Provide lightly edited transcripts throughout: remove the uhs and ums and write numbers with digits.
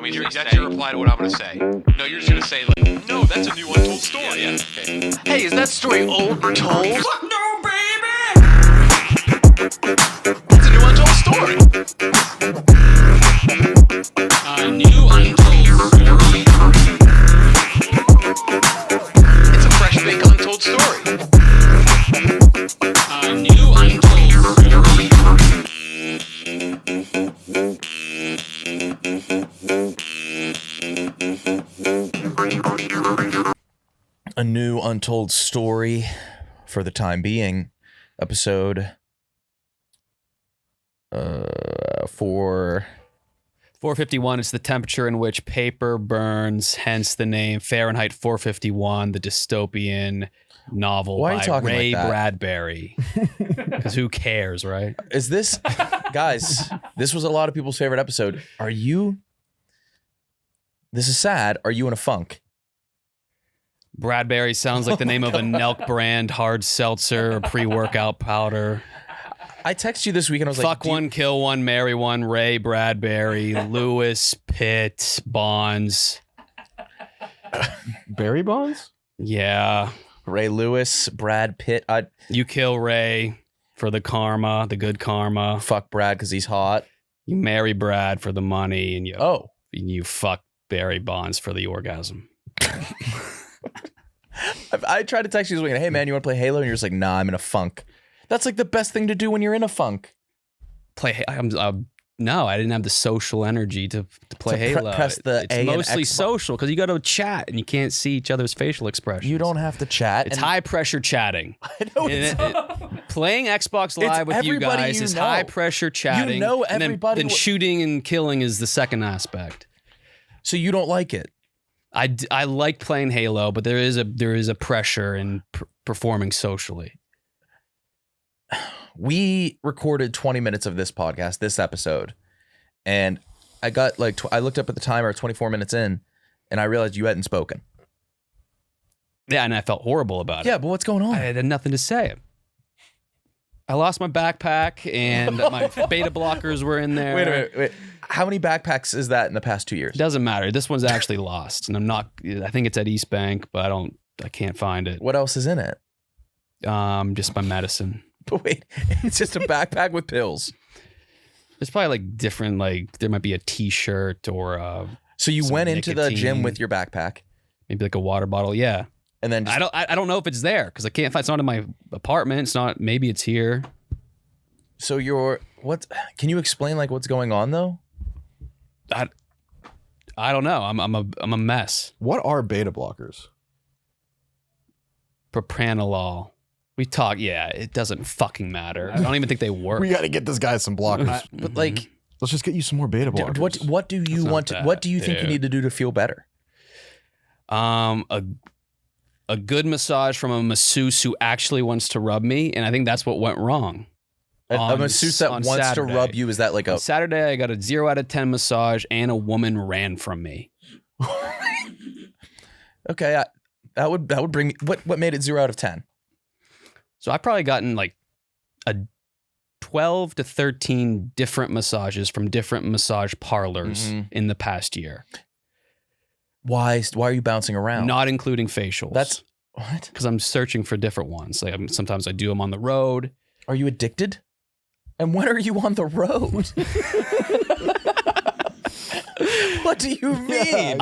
You want me to that's your reply to what I'm going to say? No, you're just going to say, like, no, that's a new untold story. Yeah, okay. Hey, is that story old or told? Fuck no, baby! It's a new untold story. A new untold story. It's a fresh, big untold story. A new untold story. A new untold story for the time being. Episode 451 is the temperature in which paper burns, hence the name Fahrenheit 451, the dystopian novel Why are you by talking Ray like that? Bradbury. Because who cares, right? Is this, guys, this was a lot of people's favorite episode. This is sad. Are you in a funk? Bradbury sounds like the name of a Nelk brand hard seltzer or pre-workout powder. I texted you this week and I was like, Fuck one, kill one, marry one, Ray Bradbury, Lewis, Pitt, Bonds. Barry Bonds? Yeah. Ray Lewis, Brad Pitt. You kill Ray for the karma, the good karma. Fuck Brad because he's hot. You marry Brad for the money, and you fuck Barry Bonds for the orgasm. I tried to text you this week. Hey man, you want to play Halo? And you're just like, nah, I'm in a funk. That's like the best thing to do when you're in a funk. No, I didn't have the social energy to play Halo. Press the it's A mostly and Xbox. social because you got to chat and you can't see each other's facial expressions. You don't have to chat. It's high pressure chatting. I know Playing Xbox Live with you everybody guys you is know. high pressure chatting. You know and everybody. then shooting and killing is the second aspect. So you don't like it. I like playing Halo, but there is a pressure in performing socially. We recorded 20 minutes of this podcast, this episode, and I got like I looked up at the timer, 24 minutes in, and I realized you hadn't spoken. Yeah, and I felt horrible about it. Yeah, but what's going on? I had nothing to say. I lost my backpack and my beta blockers were in there. Wait a minute. How many backpacks is that in the past 2 years? It doesn't matter. This one's actually lost, and I think it's at East Bank, but I can't find it. What else is in it? Just my medicine. But wait, it's just a backpack with pills. There's probably like different, like there might be a T-shirt or So you some went into the gym nicotine. with your backpack, maybe like a water bottle. Yeah, and then just, I don't know if it's there because I can't find. It's not in my apartment. It's not. Maybe it's here. so what? Can you explain like what's going on though? I don't know. I'm a mess. What are beta blockers? Propranolol. We talk. Yeah, it doesn't fucking matter. I don't even think they work. We got to get this guy some blockers. But like, Let's just get you some more beta blockers. what do you not want? To, bad, what do you think you dude. need to do to feel better? A good massage from a masseuse who actually wants to rub me, and I think that's what went wrong. A masseuse that on wants Saturday. to rub you, is that like a On Saturday, I got a 0 out of 10 massage, and a woman ran from me. okay? That would bring me. What made it 0 out of 10? So I've probably gotten like a 12 to 13 different massages from different massage parlors in the past year. Why are you bouncing around? Not including facials. That's what? because I'm searching for different ones. Like sometimes I do them on the road. Are you addicted? And when are you on the road? What do you mean?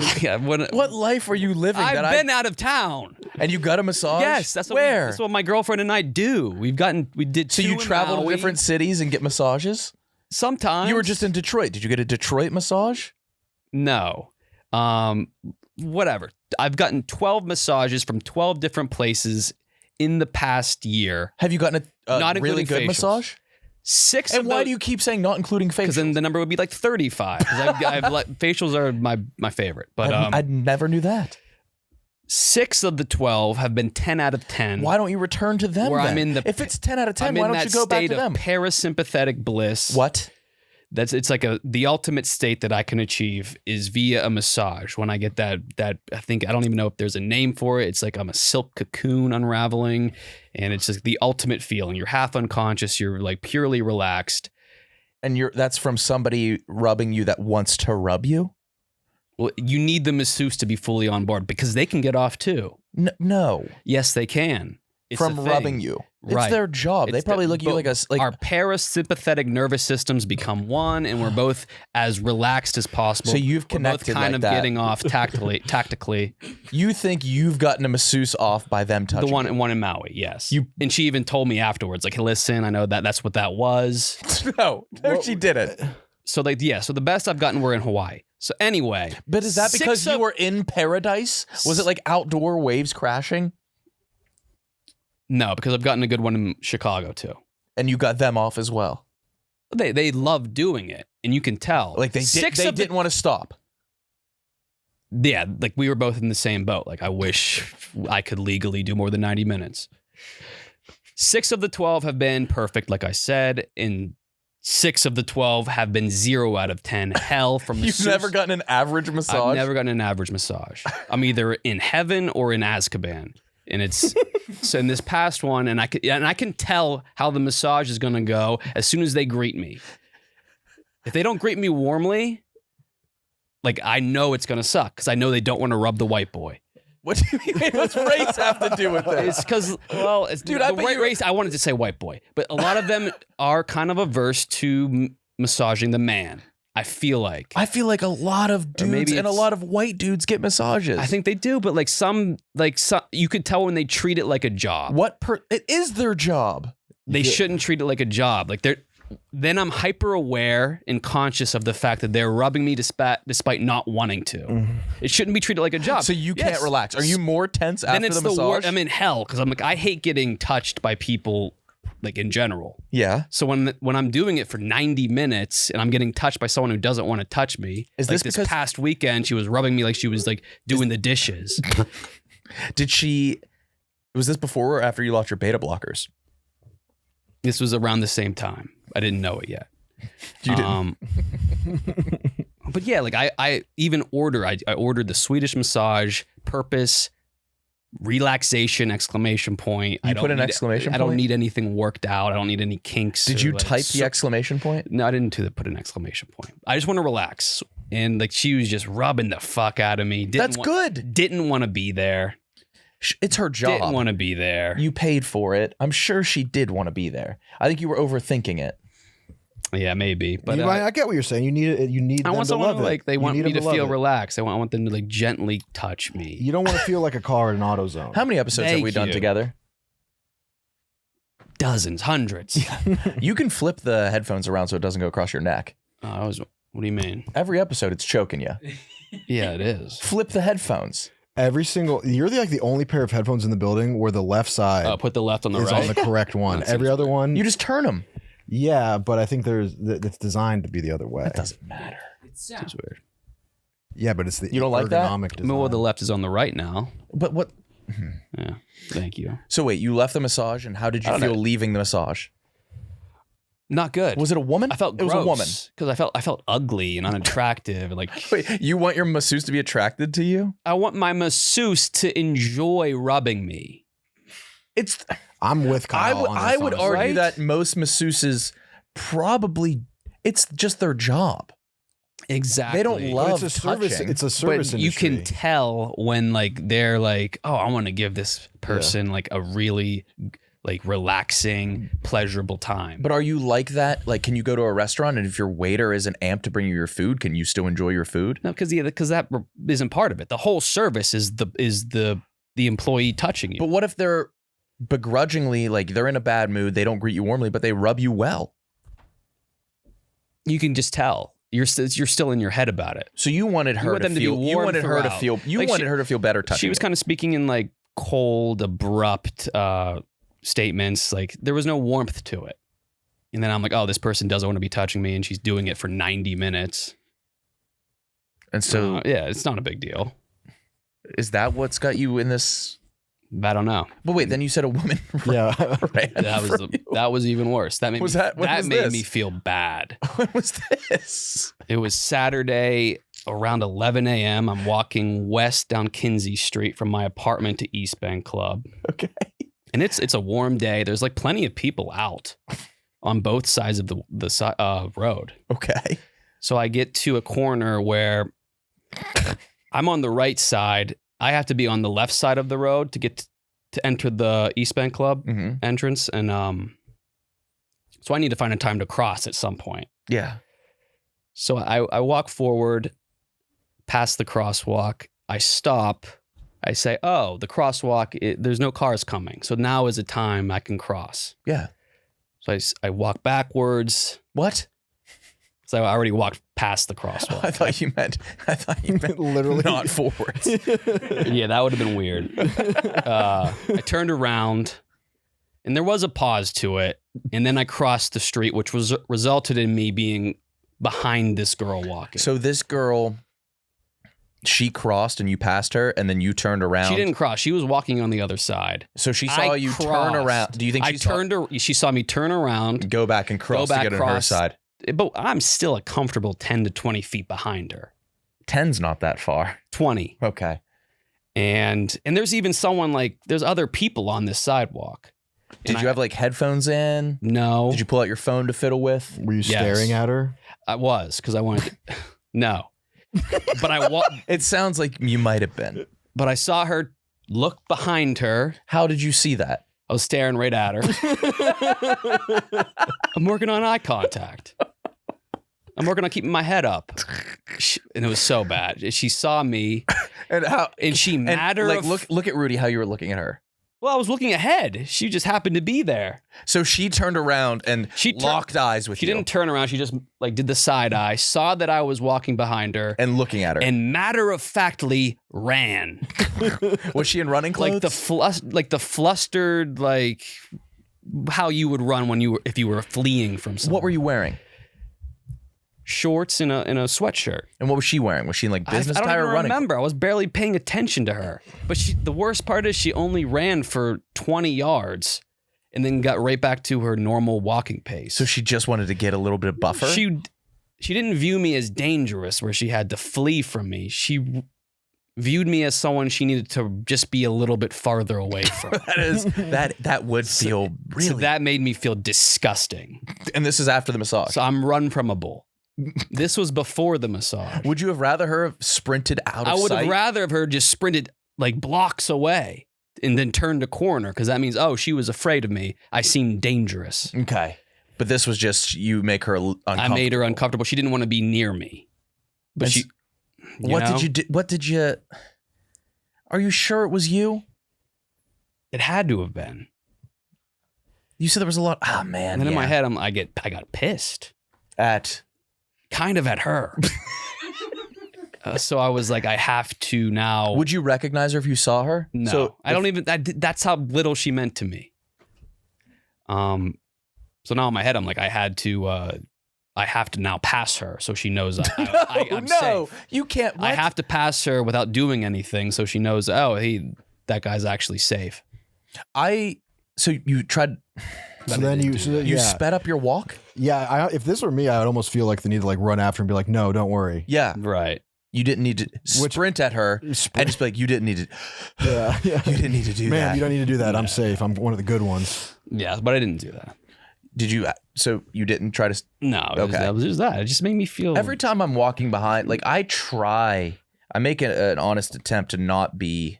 What life are you living? I've been out of town. And you got a massage? Yes, that's where. That's what my girlfriend and I do. We did. So two you in travel to Maui. different cities and get massages? Sometimes You were just in Detroit. Did you get a Detroit massage? No. Whatever. I've gotten 12 massages from 12 different places in the past year. Have you gotten a Not really including good facials. massage? 6 And of why those, do you keep saying not including facials? because then the number would be like 35. Because facials are my favorite. But I never knew that. 6 of the 12 have been 10 out of 10. Why don't you return to them Where then? I'm in the- if it's 10 out of 10, I'm why in don't that you go back state to them? of parasympathetic bliss. What? It's like the ultimate state that I can achieve is via a massage. When I get that I don't even know if there's a name for it. It's like I'm a silk cocoon unraveling, and it's just the ultimate feeling. You're half unconscious. You're like purely relaxed. And that's from somebody rubbing you that wants to rub you? Well, you need the masseuse to be fully on board because they can get off too. No. Yes, they can. It's From a thing. rubbing you. Right. It's their job. They probably look at you like a... Our parasympathetic nervous systems become one, and we're both as relaxed as possible. So you've We're both connected kind like of that. getting off tactically. You think you've gotten a masseuse off by them touching The you. one in Maui, yes. And she even told me afterwards, like, hey, listen, I know that's what that was. No, she didn't. So so the best I've gotten were in Hawaii. So anyway. But is that because you were in paradise? Was it like outdoor waves crashing? No, because I've gotten a good one in Chicago too. And you got them off as well? They love doing it, and you can tell. Like they didn't want to stop. Yeah, like we were both in the same boat. Like I wish I could legally do more than 90 minutes. 6 of the 12 have been perfect, like I said, and 6 of the 12 have been 0 out of 10. Hell from masseuse. You've never gotten an average massage? I've never gotten an average massage. I'm either in heaven or in Azkaban. And it's so in this past one, and I can tell how the massage is gonna go as soon as they greet me. If they don't greet me warmly, like I know it's gonna suck because I know they don't want to rub the white boy. What do you mean? What's race have to do with this? It's because, well, it's Dude, the right race. I wanted to say white boy, but a lot of them are kind of averse to massaging the man. I feel like a lot of dudes and a lot of white dudes get massages. I think they do, but like some you could tell when they treat it like a job. It is their job. They shouldn't treat it like a job. Like then I'm hyper aware and conscious of the fact that they're rubbing me despite not wanting to. Mm-hmm. It shouldn't be treated like a job. So you can't relax. Are you more tense after the massage? Then it's I'm in hell because I'm like I hate getting touched by people. Like in general. Yeah. So when I'm doing it for 90 minutes and I'm getting touched by someone who doesn't want to touch me, is like this past weekend, she was rubbing me like she was like doing the dishes. Was this before or after you lost your beta blockers? This was around the same time. I didn't know it yet. You didn't. But yeah, like I even I ordered the Swedish massage, purpose, relaxation, exclamation point. You put an exclamation point? I don't need anything worked out. I don't need any kinks. Did you type the exclamation point? No, I didn't put an exclamation point. I just want to relax. And like she was just rubbing the fuck out of me. Good. Didn't want to be there. It's her job. Didn't want to be there. You paid for it. I'm sure she did want to be there. I think you were overthinking it. Yeah, maybe. But I get what you're saying. You need. I them want to someone love like it. they You want need me to them feel love it. relaxed. I want them to like gently touch me. You don't want to feel like a car in an auto zone. How many episodes have we done together? Dozens, hundreds. You can flip the headphones around so it doesn't go across your neck. What do you mean? Every episode, it's choking you. Yeah, it is. Flip the headphones. You're the only pair of headphones in the building where the left side Put the left on the is right. on the correct one. Every other one, You just turn them. yeah, but I think it's designed to be the other way. That doesn't matter. It's weird. Yeah, but it's the You don't like that? ergonomic design. Well, the left is on the right now. But what? Yeah. Thank you. So wait, you left the massage, and how did you feel leaving the massage? Not good. Was it a woman? I felt gross. It was a woman. Because I felt ugly and unattractive. Like Wait, you want your masseuse to be attracted to you? I want my masseuse to enjoy rubbing me. I'm with Kyle. I would argue right? that most masseuses probably it's just their job. Exactly. They don't love it's a service. touching. It's a service But you industry. can tell when like they're like, oh, I want to give this person like a really like relaxing, pleasurable time. But are you like that? Like, can you go to a restaurant and if your waiter isn't amped to bring you your food, can you still enjoy your food? No, because that isn't part of it. The whole service is the employee touching you. But what if they're begrudgingly, like they're in a bad mood, they don't greet you warmly, but they rub you well? You can just tell. You're still in your head about it. So you wanted her to feel. You wanted her to feel. You wanted her to feel better touching. She was kind of speaking in like cold, abrupt statements. Like there was no warmth to it. And then I'm like, oh, this person doesn't want to be touching me, and she's doing it for 90 minutes. And so, yeah, it's not a big deal. Is that what's got you in this? I don't know. But wait, then you said a woman. Yeah, That was even worse. That made me feel bad. When was this? It was Saturday around 11 a.m. I'm walking west down Kinsey Street from my apartment to East Bank Club. Okay. And it's a warm day. There's like plenty of people out on both sides of the road. Okay. So I get to a corner where I'm on the right side. I have to be on the left side of the road to get to enter the East Bank Club entrance. And so I need to find a time to cross at some point. Yeah. So I walk forward past the crosswalk. I stop. I say, oh, the crosswalk, there's no cars coming. So now is a time I can cross. Yeah. So I walk backwards. What? So I already walked past the crosswalk. I thought you meant Literally. not forwards. Yeah, that would have been weird. I turned around, and there was a pause to it. And then I crossed the street, which resulted in me being behind this girl walking. So this girl, she crossed and you passed her, and then you turned around. She didn't cross. She was walking on the other side. So she saw you turn around. Do you think she saw me turn around, go back and cross to get on her side? But I'm still a comfortable 10 to 20 feet behind her. 10's not that far. 20. Okay. And there's even someone there's other people on this sidewalk. Did you have headphones in? No. Did you pull out your phone to fiddle with? Were you staring at her? I was, because I wanted to. No. But It sounds like you might have been. But I saw her look behind her. How did you see that? I was staring right at her. I'm working on eye contact. I'm working on keeping my head up. And it was so bad. She saw me. And she look at Rudy, how you were looking at her. Well, I was looking ahead. She just happened to be there. So she turned around and locked eyes with you. She didn't turn around. She just did the side eye, saw that I was walking behind her. And looking at her. And matter-of-factly ran. Was she in running clothes? The flustered, how you would run if you were fleeing from something. What were you wearing? Shorts and a sweatshirt. And what was she wearing? Was she in business I don't attire even or running? remember. I was barely paying attention to her. But the worst part is she only ran for 20 yards and then got right back to her normal walking pace. So she just wanted to get a little bit of buffer? She didn't view me as dangerous where she had to flee from me. She viewed me as someone she needed to just be a little bit farther away from. that would feel really... So that made me feel disgusting. And this is after the massage. So I'm run from a bull. This was before the massage. Would you have rather her have sprinted out of sight? I would have rather have her just sprinted blocks away and then turned a corner, because that means, she was afraid of me. I seemed dangerous. Okay. But this was just you make her uncomfortable. I made her uncomfortable. She didn't want to be near me. But What did you... Are you sure it was you? It had to have been. You said there was a lot... Oh, man. And then in my head, I got pissed. Kind of at her. So I was like, I have to now. Would you recognize her if you saw her? No, so I don't even. That's how little she meant to me. So now in my head, I'm like, I have to now pass her so she knows I'm safe. You can't. What? I have to pass her without doing anything so she knows, that guy's actually safe. So you tried. So then you sped up your walk? Yeah, if this were me, I would almost feel like the need to run after and be like, no, don't worry. Yeah. Right. You didn't need to sprint at her and just be like, you didn't need to. Yeah. You didn't need to do that. Man, you don't need to do that. I'm safe. I'm one of the good ones. Yeah, but I didn't do that. Did you? So you didn't try to? No. It was just that. It just made me feel. Every time I'm walking behind, I make an honest attempt to not be.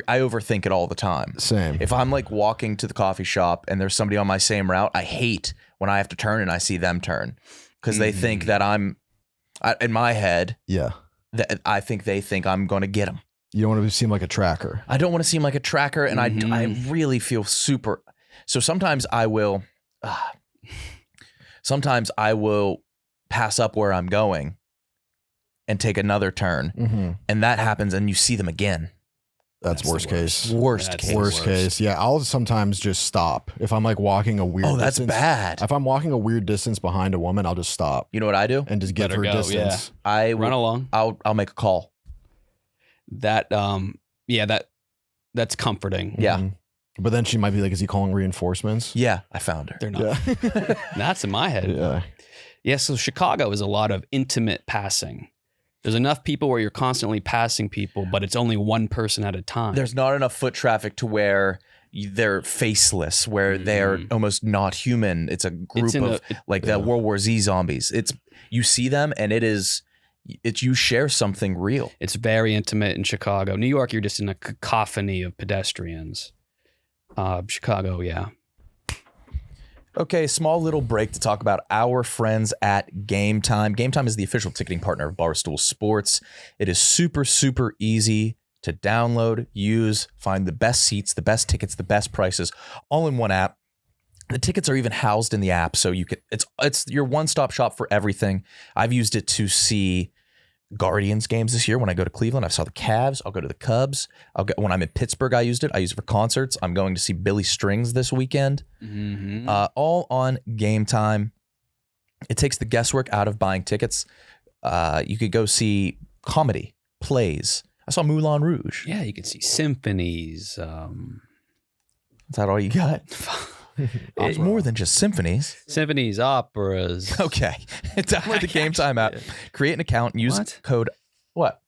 I overthink it all the time. Same. If I'm walking to the coffee shop and there's somebody on my same route, I hate when I have to turn and I see them turn, because they think that in my head. Yeah. That I think they think I'm going to get them. You don't want to seem like a tracker. I don't want to seem like a tracker, and I really feel super. So sometimes I will. Sometimes I will pass up where I'm going and take another turn, and that happens, and you see them again. That's worst case. Worst case. Yeah, I'll sometimes just stop. If I'm walking a weird distance. Oh, that's bad. If I'm walking a weird distance behind a woman, I'll just stop. You know what I do? And just get her distance. Yeah. I run along. I'll make a call. That's comforting. Yeah. Mm-hmm. But then she might be like, is he calling reinforcements? Yeah, I found her. They're not. Yeah. That's in my head. Yeah. Yeah, so Chicago is a lot of intimate passing. There's enough people where you're constantly passing people, but it's only one person at a time. There's not enough foot traffic to where they're faceless, where they're almost not human. It's a group of the World War Z zombies. You see them and it is you share something real. It's very intimate in Chicago. New York, you're just in a cacophony of pedestrians. Chicago, yeah. Okay, small little break to talk about our friends at Game Time. Game Time is the official ticketing partner of Barstool Sports. It is super, super easy to download, use, find the best seats, the best tickets, the best prices, all in one app. The tickets are even housed in the app, so you can. It's your one-stop shop for everything. I've used it to see Guardians games this year. When I go to Cleveland, I saw the Cavs. I'll go to the Cubs. When I'm in Pittsburgh, I use it for concerts. I'm going to see Billy Strings this weekend. Mm-hmm. All on Game Time. It takes the guesswork out of buying tickets. You could go see comedy, plays. I saw Moulin Rouge. Yeah, you can see symphonies. Is that all you got? It's more than just symphonies. Symphonies, operas. Okay. Download the Game Time app. Create an account and use code. What?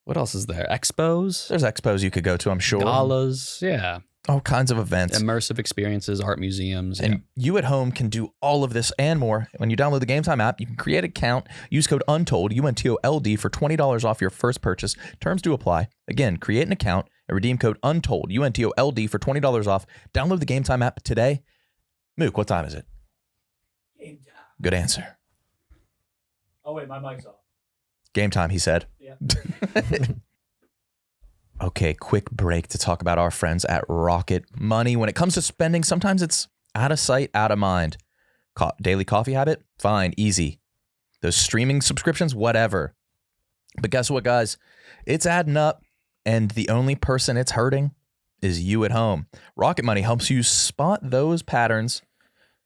What else is there? Expos? There's expos you could go to, I'm sure. Galas. Yeah. All kinds of events. Immersive experiences, art museums. And you at home can do all of this and more. When you download the Game Time app, you can create an account, use code Untold, UNTOLD, for $20 off your first purchase. Terms do apply. Again, create an account and redeem code Untold, UNTOLD, for $20 off. Download the Game Time app today. Mook, what time is it? Game time. Good answer. Oh, wait, my mic's off. Game time, he said. Yeah. Okay, quick break to talk about our friends at Rocket Money. When it comes to spending, sometimes it's out of sight, out of mind. Daily coffee habit? Fine, easy. Those streaming subscriptions? Whatever. But guess what, guys? It's adding up, and the only person it's hurting is you at home. Rocket Money helps you spot those patterns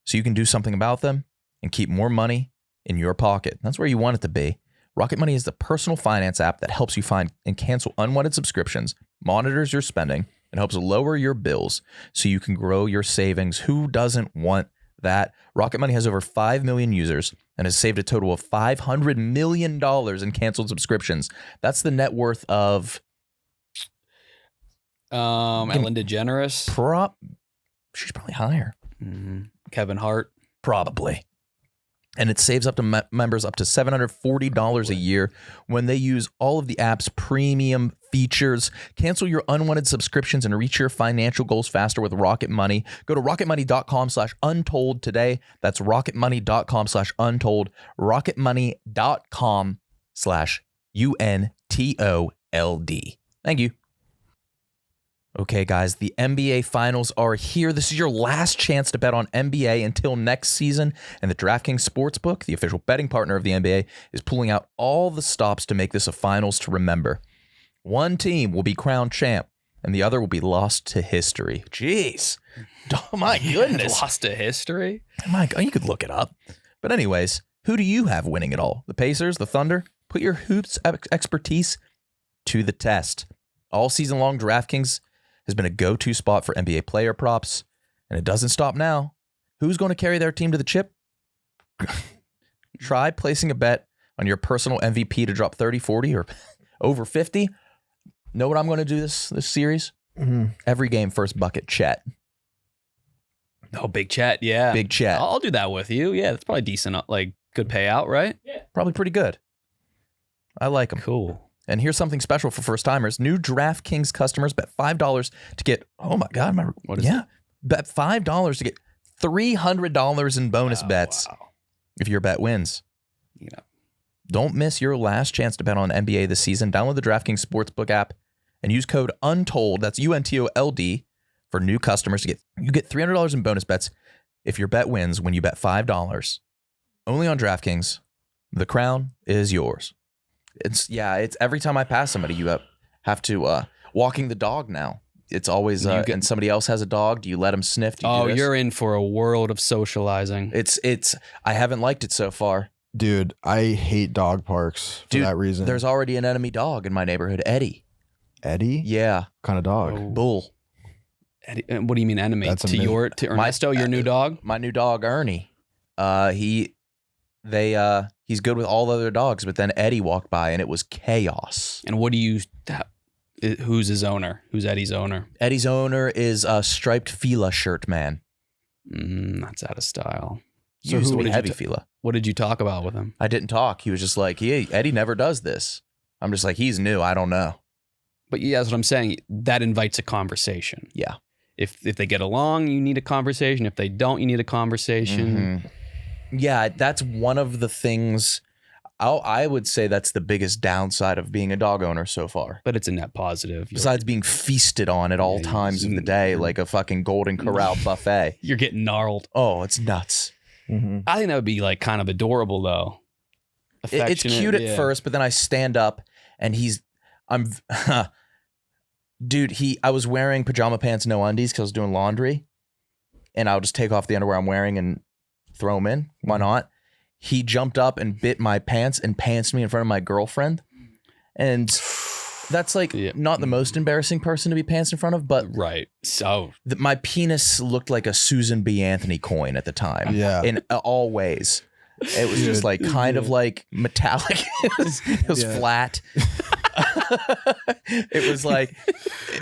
so you can do something about them and keep more money in your pocket. That's where you want it to be. Rocket Money is the personal finance app that helps you find and cancel unwanted subscriptions, monitors your spending, and helps lower your bills so you can grow your savings. Who doesn't want that? Rocket Money has over 5 million users and has saved a total of $500 million in canceled subscriptions. That's the net worth of Ellen DeGeneres. She's probably higher. Mm-hmm. Kevin Hart. Probably. And it saves up to members up to $740 a year when they use all of the app's premium features. Cancel your unwanted subscriptions and reach your financial goals faster with Rocket Money. Go to rocketmoney.com/untold today. That's rocketmoney.com/untold. rocketmoney.com/UNTOLD. Thank you. Okay, guys, the NBA Finals are here. This is your last chance to bet on NBA until next season, and the DraftKings Sportsbook, the official betting partner of the NBA, is pulling out all the stops to make this a finals to remember. One team will be crowned champ, and the other will be lost to history. Jeez. Oh, my goodness. Lost to history? My God, you could look it up. But anyways, who do you have winning it all? The Pacers, the Thunder? Put your hoops expertise to the test. All season long, DraftKings has been a go-to spot for NBA player props, and it doesn't stop now. Who's going to carry their team to the chip? Try placing a bet on your personal MVP to drop 30, 40, or over 50. Know what I'm going to do this series? Mm-hmm. Every game, first bucket, Chet. Oh, big chat, yeah. Big Chet. I'll do that with you. Yeah, that's probably decent, like good payout, right? Yeah. Probably pretty good. I like him. Cool. And here's something special for first timers. New DraftKings customers bet $5 to get, oh my God, what is it? Bet $5 to get $300 in bonus bets if your bet wins. Yeah. Don't miss your last chance to bet on NBA this season. Download the DraftKings Sportsbook app and use code UNTOLD, that's UNTOLD, for new customers. You get $300 in bonus bets if your bet wins when you bet $5. Only on DraftKings. The crown is yours. It's every time I pass somebody, you have to walking the dog now. It's always and somebody else has a dog. Do you let them sniff? Do you do this? You're in for a world of socializing. It's I haven't liked it so far. Dude, I hate dog parks for that reason. There's already an enemy dog in my neighborhood, Eddie. Eddie? Yeah. What kind of dog? Oh. Bull. Eddie, what do you mean enemy? That's To Ernesto, your new dog? My new dog, Ernie. He's good with all the other dogs, but then Eddie walked by and it was chaos. And what do you? Who's his owner? Who's Eddie's owner? Eddie's owner is a striped Fila shirt man. That's out of style. So What who did heavy you Fila? What did you talk about with him? I didn't talk. He was just like, Eddie never does this. I'm just like, he's new. I don't know. But yeah, that's what I'm saying. That invites a conversation. Yeah. If they get along, you need a conversation. If they don't, you need a conversation. Yeah, that's one of the things. I would say that's the biggest downside of being a dog owner so far. But it's a net positive. Besides being feasted on at all times of the day, like a fucking Golden Corral buffet. You're getting gnarled. Oh, it's nuts. I think that would be like kind of adorable though. It's cute at first, but then I stand up and dude, I was wearing pajama pants, no undies because I was doing laundry. And I'll just take off the underwear I'm wearing and throw them in. Why not? He jumped up and bit my pants and pantsed me in front of my girlfriend. And that's like not the most embarrassing person to be pantsed in front of, but right. So my penis looked like a Susan B. Anthony coin at the time. Yeah. In all ways. It was just like kind of like metallic. It was flat.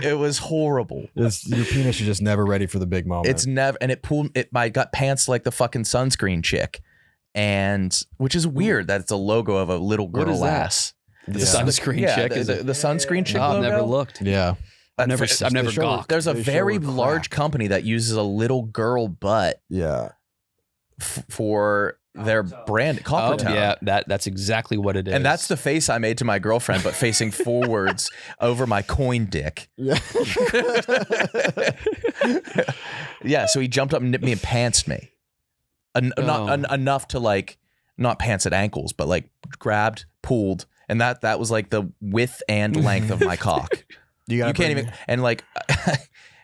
It was horrible. Your penis is just never ready for the big moment. It's never, and I got pants like the fucking sunscreen chick. And which is weird that it's a logo of a little girl is that? ass. the sunscreen chick is the sunscreen chick. I've logo? never looked. Yeah. I've never gawked. There's a They show very her crack. large company that uses a little girl butt Yeah. for their brand, Oh, Coppertown. yeah, that's exactly what it is. And that's the face I made to my girlfriend, but facing forwards over my coin dick. Yeah. Yeah, so he jumped up and nipped me and pantsed me. Not enough to like, not pants at ankles, but like grabbed, pulled, and that was like the width and length of my cock. You can't even, and like,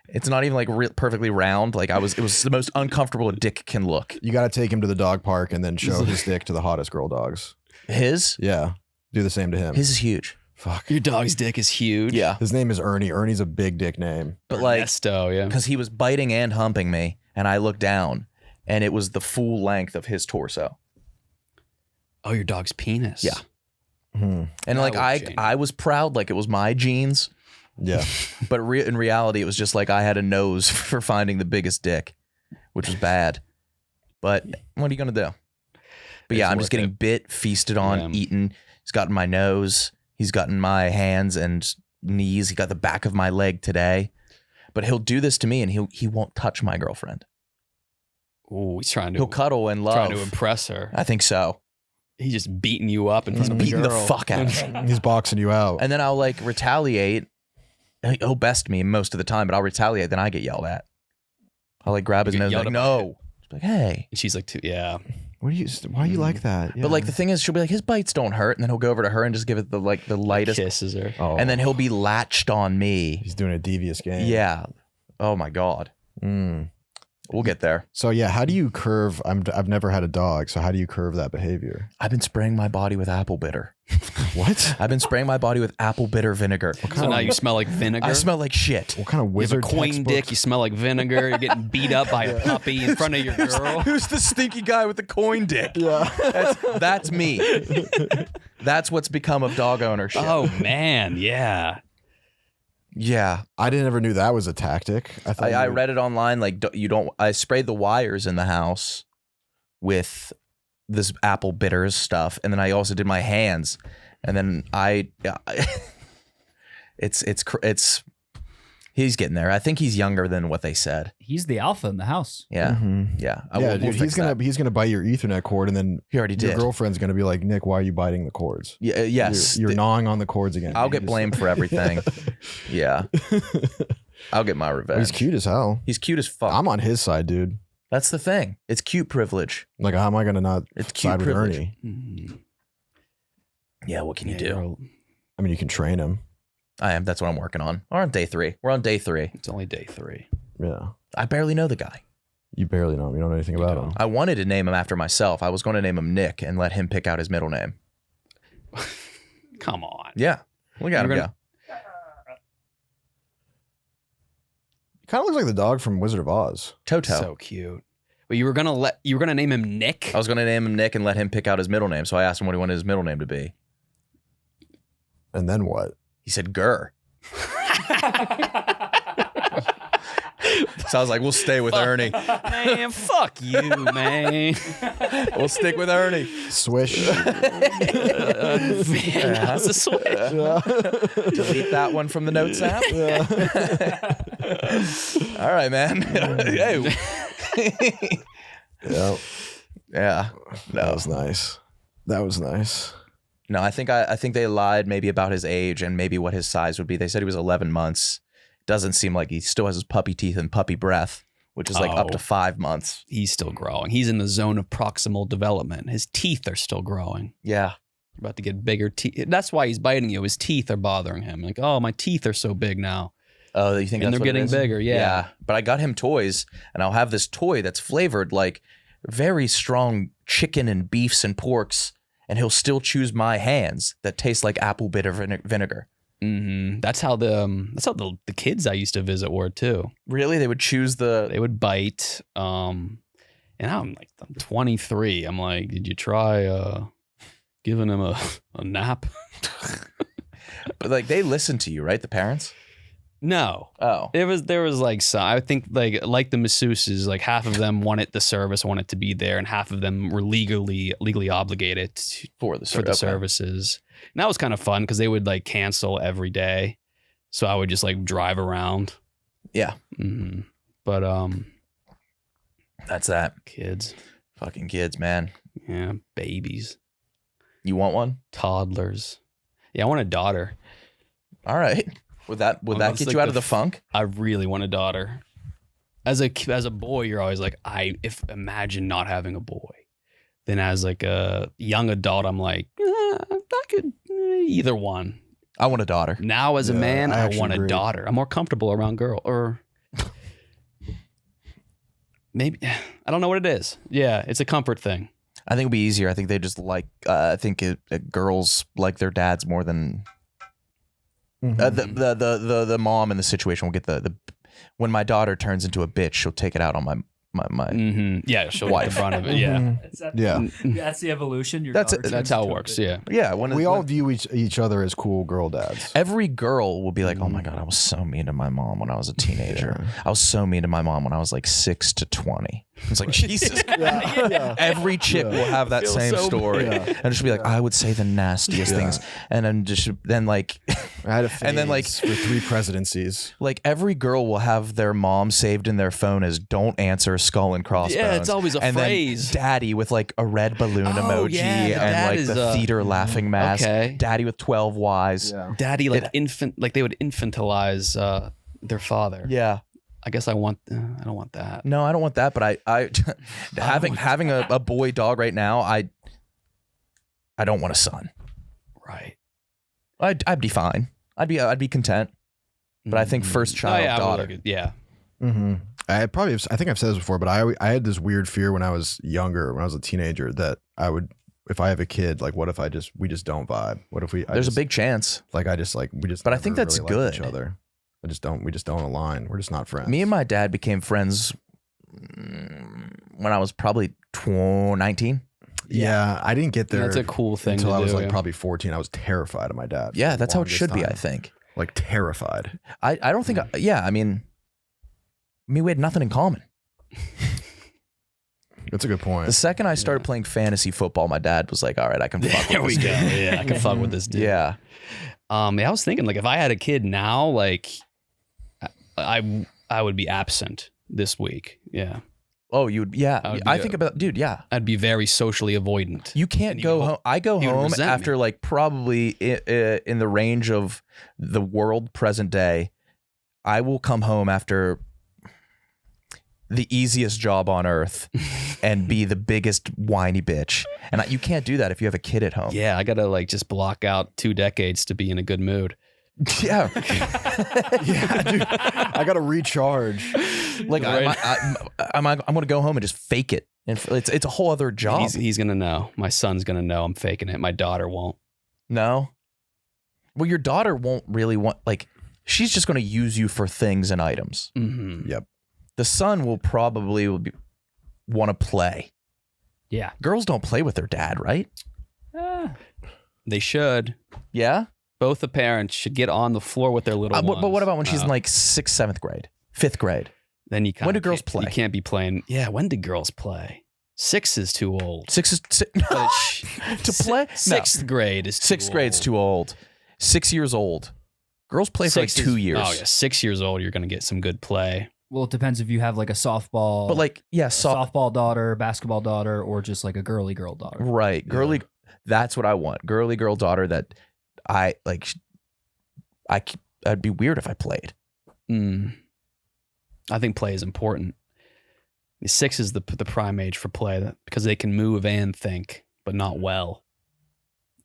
it's not even like perfectly round. Like it was the most uncomfortable a dick can look. You got to take him to the dog park and then show his dick to the hottest girl dogs. His? Yeah. Do the same to him. His is huge. Fuck. Your dog's dick is huge. Yeah. His name is Ernie. Ernie's a big dick name. But like, Ernesto, yeah. because he was biting and humping me, and I looked down, and it was the full length of his torso. Oh, your dog's penis. Yeah. And That like would change. I was proud, like it was my genes. Yeah. But in reality, it was just like I had a nose for finding the biggest dick, which was bad. But what are you gonna do? But yeah, It's I'm just worth getting it. bit, feasted on, Yeah. eaten. He's gotten my nose. He's gotten my hands and knees. He got the back of my leg today. But he'll do this to me, and he won't touch my girlfriend. Ooh, he's trying He'll to cuddle and love. trying to impress her. I think so. He's just beating you up in He's front of beating the girl. fuck out of me. He's boxing you out. And then I'll like retaliate. He'll best me most of the time, but I'll retaliate. Then I get yelled at. I'll like grab his You get nose, yelled like at by no. Like hey. And she's like, yeah. Why are you like that? But like the thing is, she'll be like, his bites don't hurt, and then he'll go over to her and just give it the lightest, Kisses her. Oh. and then he'll be latched on me. He's doing a devious game. Yeah. Oh my god. Mm. We'll get there. So yeah, how do you curve? I've never had a dog, so how do you curve that behavior? I've been spraying my body with apple bitter. What? I've been spraying my body with apple bitter vinegar. So now you smell like vinegar. I smell like shit. What kind of You have a wizard coin textbook? dick. You smell like vinegar. You're getting beat up by a puppy in front of your girl. Who's the stinky guy with the coin dick? Yeah. That's me. That's what's become of dog ownership. Oh man, yeah. Yeah. I didn't ever knew that was a tactic. I read it online. Like you don't. I sprayed the wires in the house with this apple bitters stuff, and then I also did my hands, and then it's he's getting there. I think he's younger than what they said. He's the alpha in the house. Yeah, Mhm. yeah. Yeah, We'll dude, fix that. he's gonna bite your Ethernet cord, and then He already your did. girlfriend's gonna be like, Nick, why are you biting the cords? Yeah, yes. You're gnawing on the cords again. I'll You get just- blamed for everything. Yeah, I'll get my revenge. He's cute as hell. He's cute as fuck. I'm on his side, dude. That's the thing. It's cute privilege. Like, how am I gonna not It's cute side with privilege. Ernie? Mm. Yeah. What can you Yeah, do? you're- I mean, you can train him. I am. That's what I'm working on. We're on day 3. We're on day 3. It's only day 3. Yeah. I barely know the guy. You barely know him. You don't know anything about don't. him. I wanted to name him after myself. I was going to name him Nick and let him pick out his middle name. Come on. Yeah. Look at him You're go. gonna- He kind of looks like the dog from Wizard of Oz. Toto. So cute. But you were gonna name him Nick. I was going to name him Nick and let him pick out his middle name. So I asked him what he wanted his middle name to be. And then what? He said Gurr. So I was like, we'll stay with Ernie. Man, fuck you, man. We'll stick with Ernie. Swish. How's the switch? Delete that one from the notes app. All right, man. Hey. Yep. Yeah. That No. was nice. That was nice. No, I think they lied maybe about his age and maybe what his size would be. They said he was 11 months. Doesn't seem like he still has his puppy teeth and puppy breath, which is like up to 5 months. He's still growing. He's in the zone of proximal development. His teeth are still growing. Yeah. You're about to get bigger teeth. That's why he's biting you. His teeth are bothering him. Like, oh, my teeth are so big now. Oh, you think And that's they're what it getting is? bigger, yeah. But I got him toys, and I'll have this toy that's flavored like very strong chicken and beefs and porks, and he'll still choose my hands that taste like apple bitter vinegar. Mm-hmm. That's how the kids I used to visit were too. Really? They would choose the... They would bite. And I'm 23. I'm like, did you try giving him a nap? But like they listen to you, right? The parents? No. Oh. There was like some, I think like the masseuses, like half of them wanted the service, wanted to be there, and half of them were legally obligated For the services. And that was kind of fun because they would like cancel every day, so I would just like drive around. Yeah. Mm-hmm. But That's that. kids, Fucking kids, man. yeah, babies, You want one? toddlers. Yeah, I want a daughter. All right. Would that That's get like you out the of the funk? I really want a daughter. As a boy, you're always like, imagine not having a boy. Then as like a young adult, I'm like, I could either one. I want a daughter. Now as a Yeah, man, I I actually want a agree. daughter. I'm more comfortable around girl or maybe I don't know what it is. Yeah, it's a comfort thing. I think it'd be easier. I think they just like. I think girls like their dads more than the mom in the situation will get the. When my daughter turns into a bitch, she'll take it out on my. Mm-hmm. Yeah, she'll get the Wife. brunt of it. Yeah, Mhm. That's that, Yeah. That's the evolution. Your That's daughter it. that's turns how it into a works. bitch. Yeah. Yeah, when We all view each other as cool girl dads. every girl will be like, "Oh my god, I was so mean to my mom when I was a teenager. I was so mean to my mom when I was like 6 to 20." It's like Jesus. Yeah. Every chick will have that Feel same so story, bad. and she'll be like, "I would say the nastiest Yeah. things," and then like, I had a phase And then, like- for 3 presidencies. like every girl will have their mom saved in their phone as "Don't answer skull and crossbones." Yeah, it's always a and phrase. Then daddy with like a red balloon Oh, emoji yeah, the and dad like is, the theater laughing mask. okay. Daddy with 12 Ys. Yeah. Daddy, like they would infantilize their father. Yeah. I guess I don't want that. No, I don't want that. But I having a boy dog right now, I don't want a son. Right. I'd be fine. I'd be content. But I think first child, daughter. Yeah. Mm-hmm. I think I've said this before, but I had this weird fear when I was younger, when I was a teenager, that I would, if I have a kid, like what if we just don't vibe? What if There's a big chance. we just. But I think never that's really liked good. Each other. We just don't align. We're just not friends. Me and my dad became friends when I was probably 19. Yeah, I didn't get there. That's a cool thing until to I was do, like yeah. probably 14. I was terrified of my dad. for Yeah, the that's how it longest should be, I time. think. Like terrified. I don't think, I mean, we had nothing in common. That's a good point. The second I started playing fantasy football, my dad was like, all right, I can fuck There with we this go. dude. Yeah, I can fuck with this dude. Yeah. I was thinking like if I had a kid now, like I would be absent this week. Yeah. Oh, you would, yeah. I would I be think about, dude, yeah. I'd be very socially avoidant. You can't And go you- home. I go you would home resent after me. like probably in the range of the world present day. I will come home after the easiest job on earth and be the biggest whiny bitch. And you can't do that if you have a kid at home. Yeah, I gotta like just block out 2 decades to be in a good mood. Yeah. yeah, dude. I got to recharge. Like I'm going to go home and just fake it. And it's a whole other job. He's gonna know. My son's gonna know I'm faking it. My daughter won't. No. Well, your daughter won't really want, like, she's just going to use you for things and items. Mm-hmm. Yep. The son will probably want to play. Yeah, Girls don't play with their dad, right? they should. Yeah. Both the parents should get on the floor with their little ones. But what about when she's in like 6th, 7th grade, 5th grade? Then you When do girls play? You can't be playing. Yeah, when do girls play? 6 is too old. 6 is But to play. Sixth grade is too Sixth grade's old. too old. 6 years old. Girls play for like 2 years. Oh yeah, 6 years old. You're gonna get some good play. Well, it depends if you have like a softball, But like, yeah, softball daughter, basketball daughter, or just like a girly girl daughter. right, girly. That's what I want. Girly girl daughter that I like. I'd be weird if I played. I think play is important. 6 is the prime age for play because they can move and think, but not well.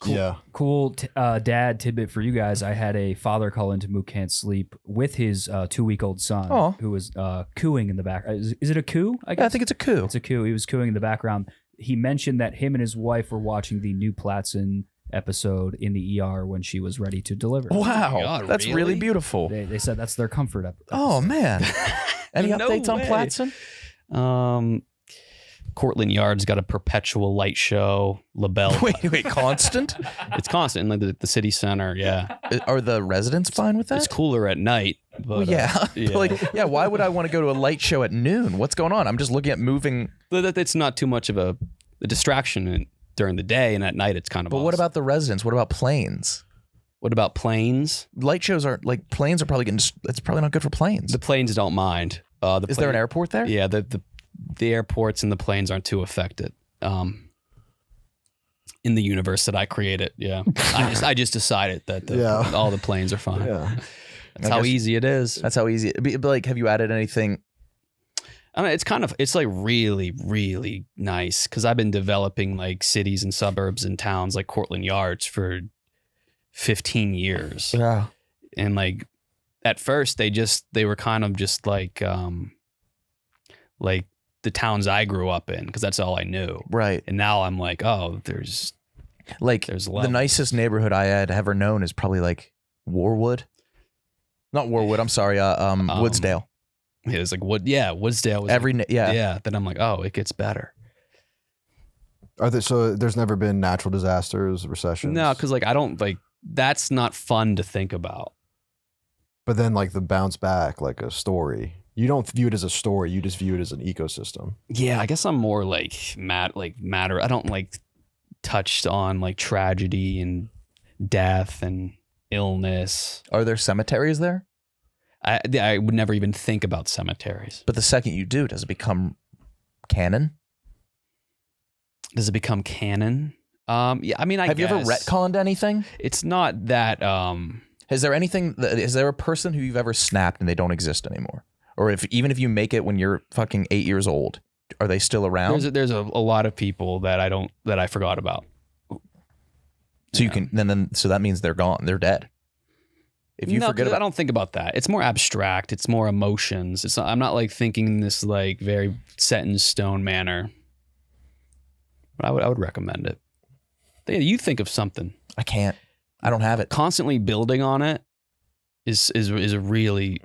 Cool. Yeah. Cool dad tidbit for you guys. I had a father call into Mook Can't Sleep with his 2-week-old son Aw. who was cooing in the back. Is it a coo? I guess. Yeah, I think it's a coup. It's a coo. He was cooing in the background. He mentioned that him and his wife were watching the new Platson episode in the ER when she was ready to deliver. Wow, Oh my God, that's really? really beautiful. They said that's their comfort episode. Oh man, any No updates on way. Platson? Cortland Yard's got a perpetual light show. LaBelle. Wait, constant? It's constant in like the city center. Yeah, Are the residents fine with that? it's cooler at night. But, Well, yeah. yeah. Like, yeah, why would I want to go to a light show at noon? What's going on? I'm just looking at moving. But it's not too much of a distraction during the day, and at night it's kind of. But what awesome. about the residents? What about planes? What about planes? Light shows are like planes are probably getting. It's probably not good for planes. The planes don't mind. Is there an airport there? Yeah, the airports and the planes aren't too affected. In the universe that I created, yeah, I just decided that Yeah. all the planes are fine. Yeah. That's I how guess- easy it is. That's how easy. But like, have you added anything? I mean, it's like really, really nice because I've been developing like cities and suburbs and towns like Cortland Yards for 15 years. Yeah. And like at first they were kind of just like the towns I grew up in because that's all I knew. Right. And now I'm like, oh, there's There's the levels. nicest neighborhood I had ever known is probably like Warwood. Not Warwood. I'm sorry. Woodsdale. it was like Woodsdale was Yeah. Then I'm like, oh, it gets better. So there's never been natural disasters, recessions? No, because like I don't like that's not fun to think about. But then like the bounce back, like a story. You don't view it as a story. You just view it as an ecosystem. Yeah, I guess I'm more like matter. I don't like touched on like tragedy and death and illness. Are there cemeteries there? I would never even think about cemeteries. But the second you do, does it become canon? Does it become canon? Yeah, I mean, Have you ever retconned anything? It's not that. Is there anything? Is there a person who you've ever snapped and they don't exist anymore? Or even if you make it when you're fucking 8 years old, are they still around? There's a lot of people that I forgot about. So you can then so that means they're gone. They're dead. If you forget 'cause I about, don't think about that. It's more abstract. It's more emotions. It's not, I'm not like thinking in this like very set in stone manner. But I would recommend it. You think of something. I can't. I don't have it. Constantly building on it is really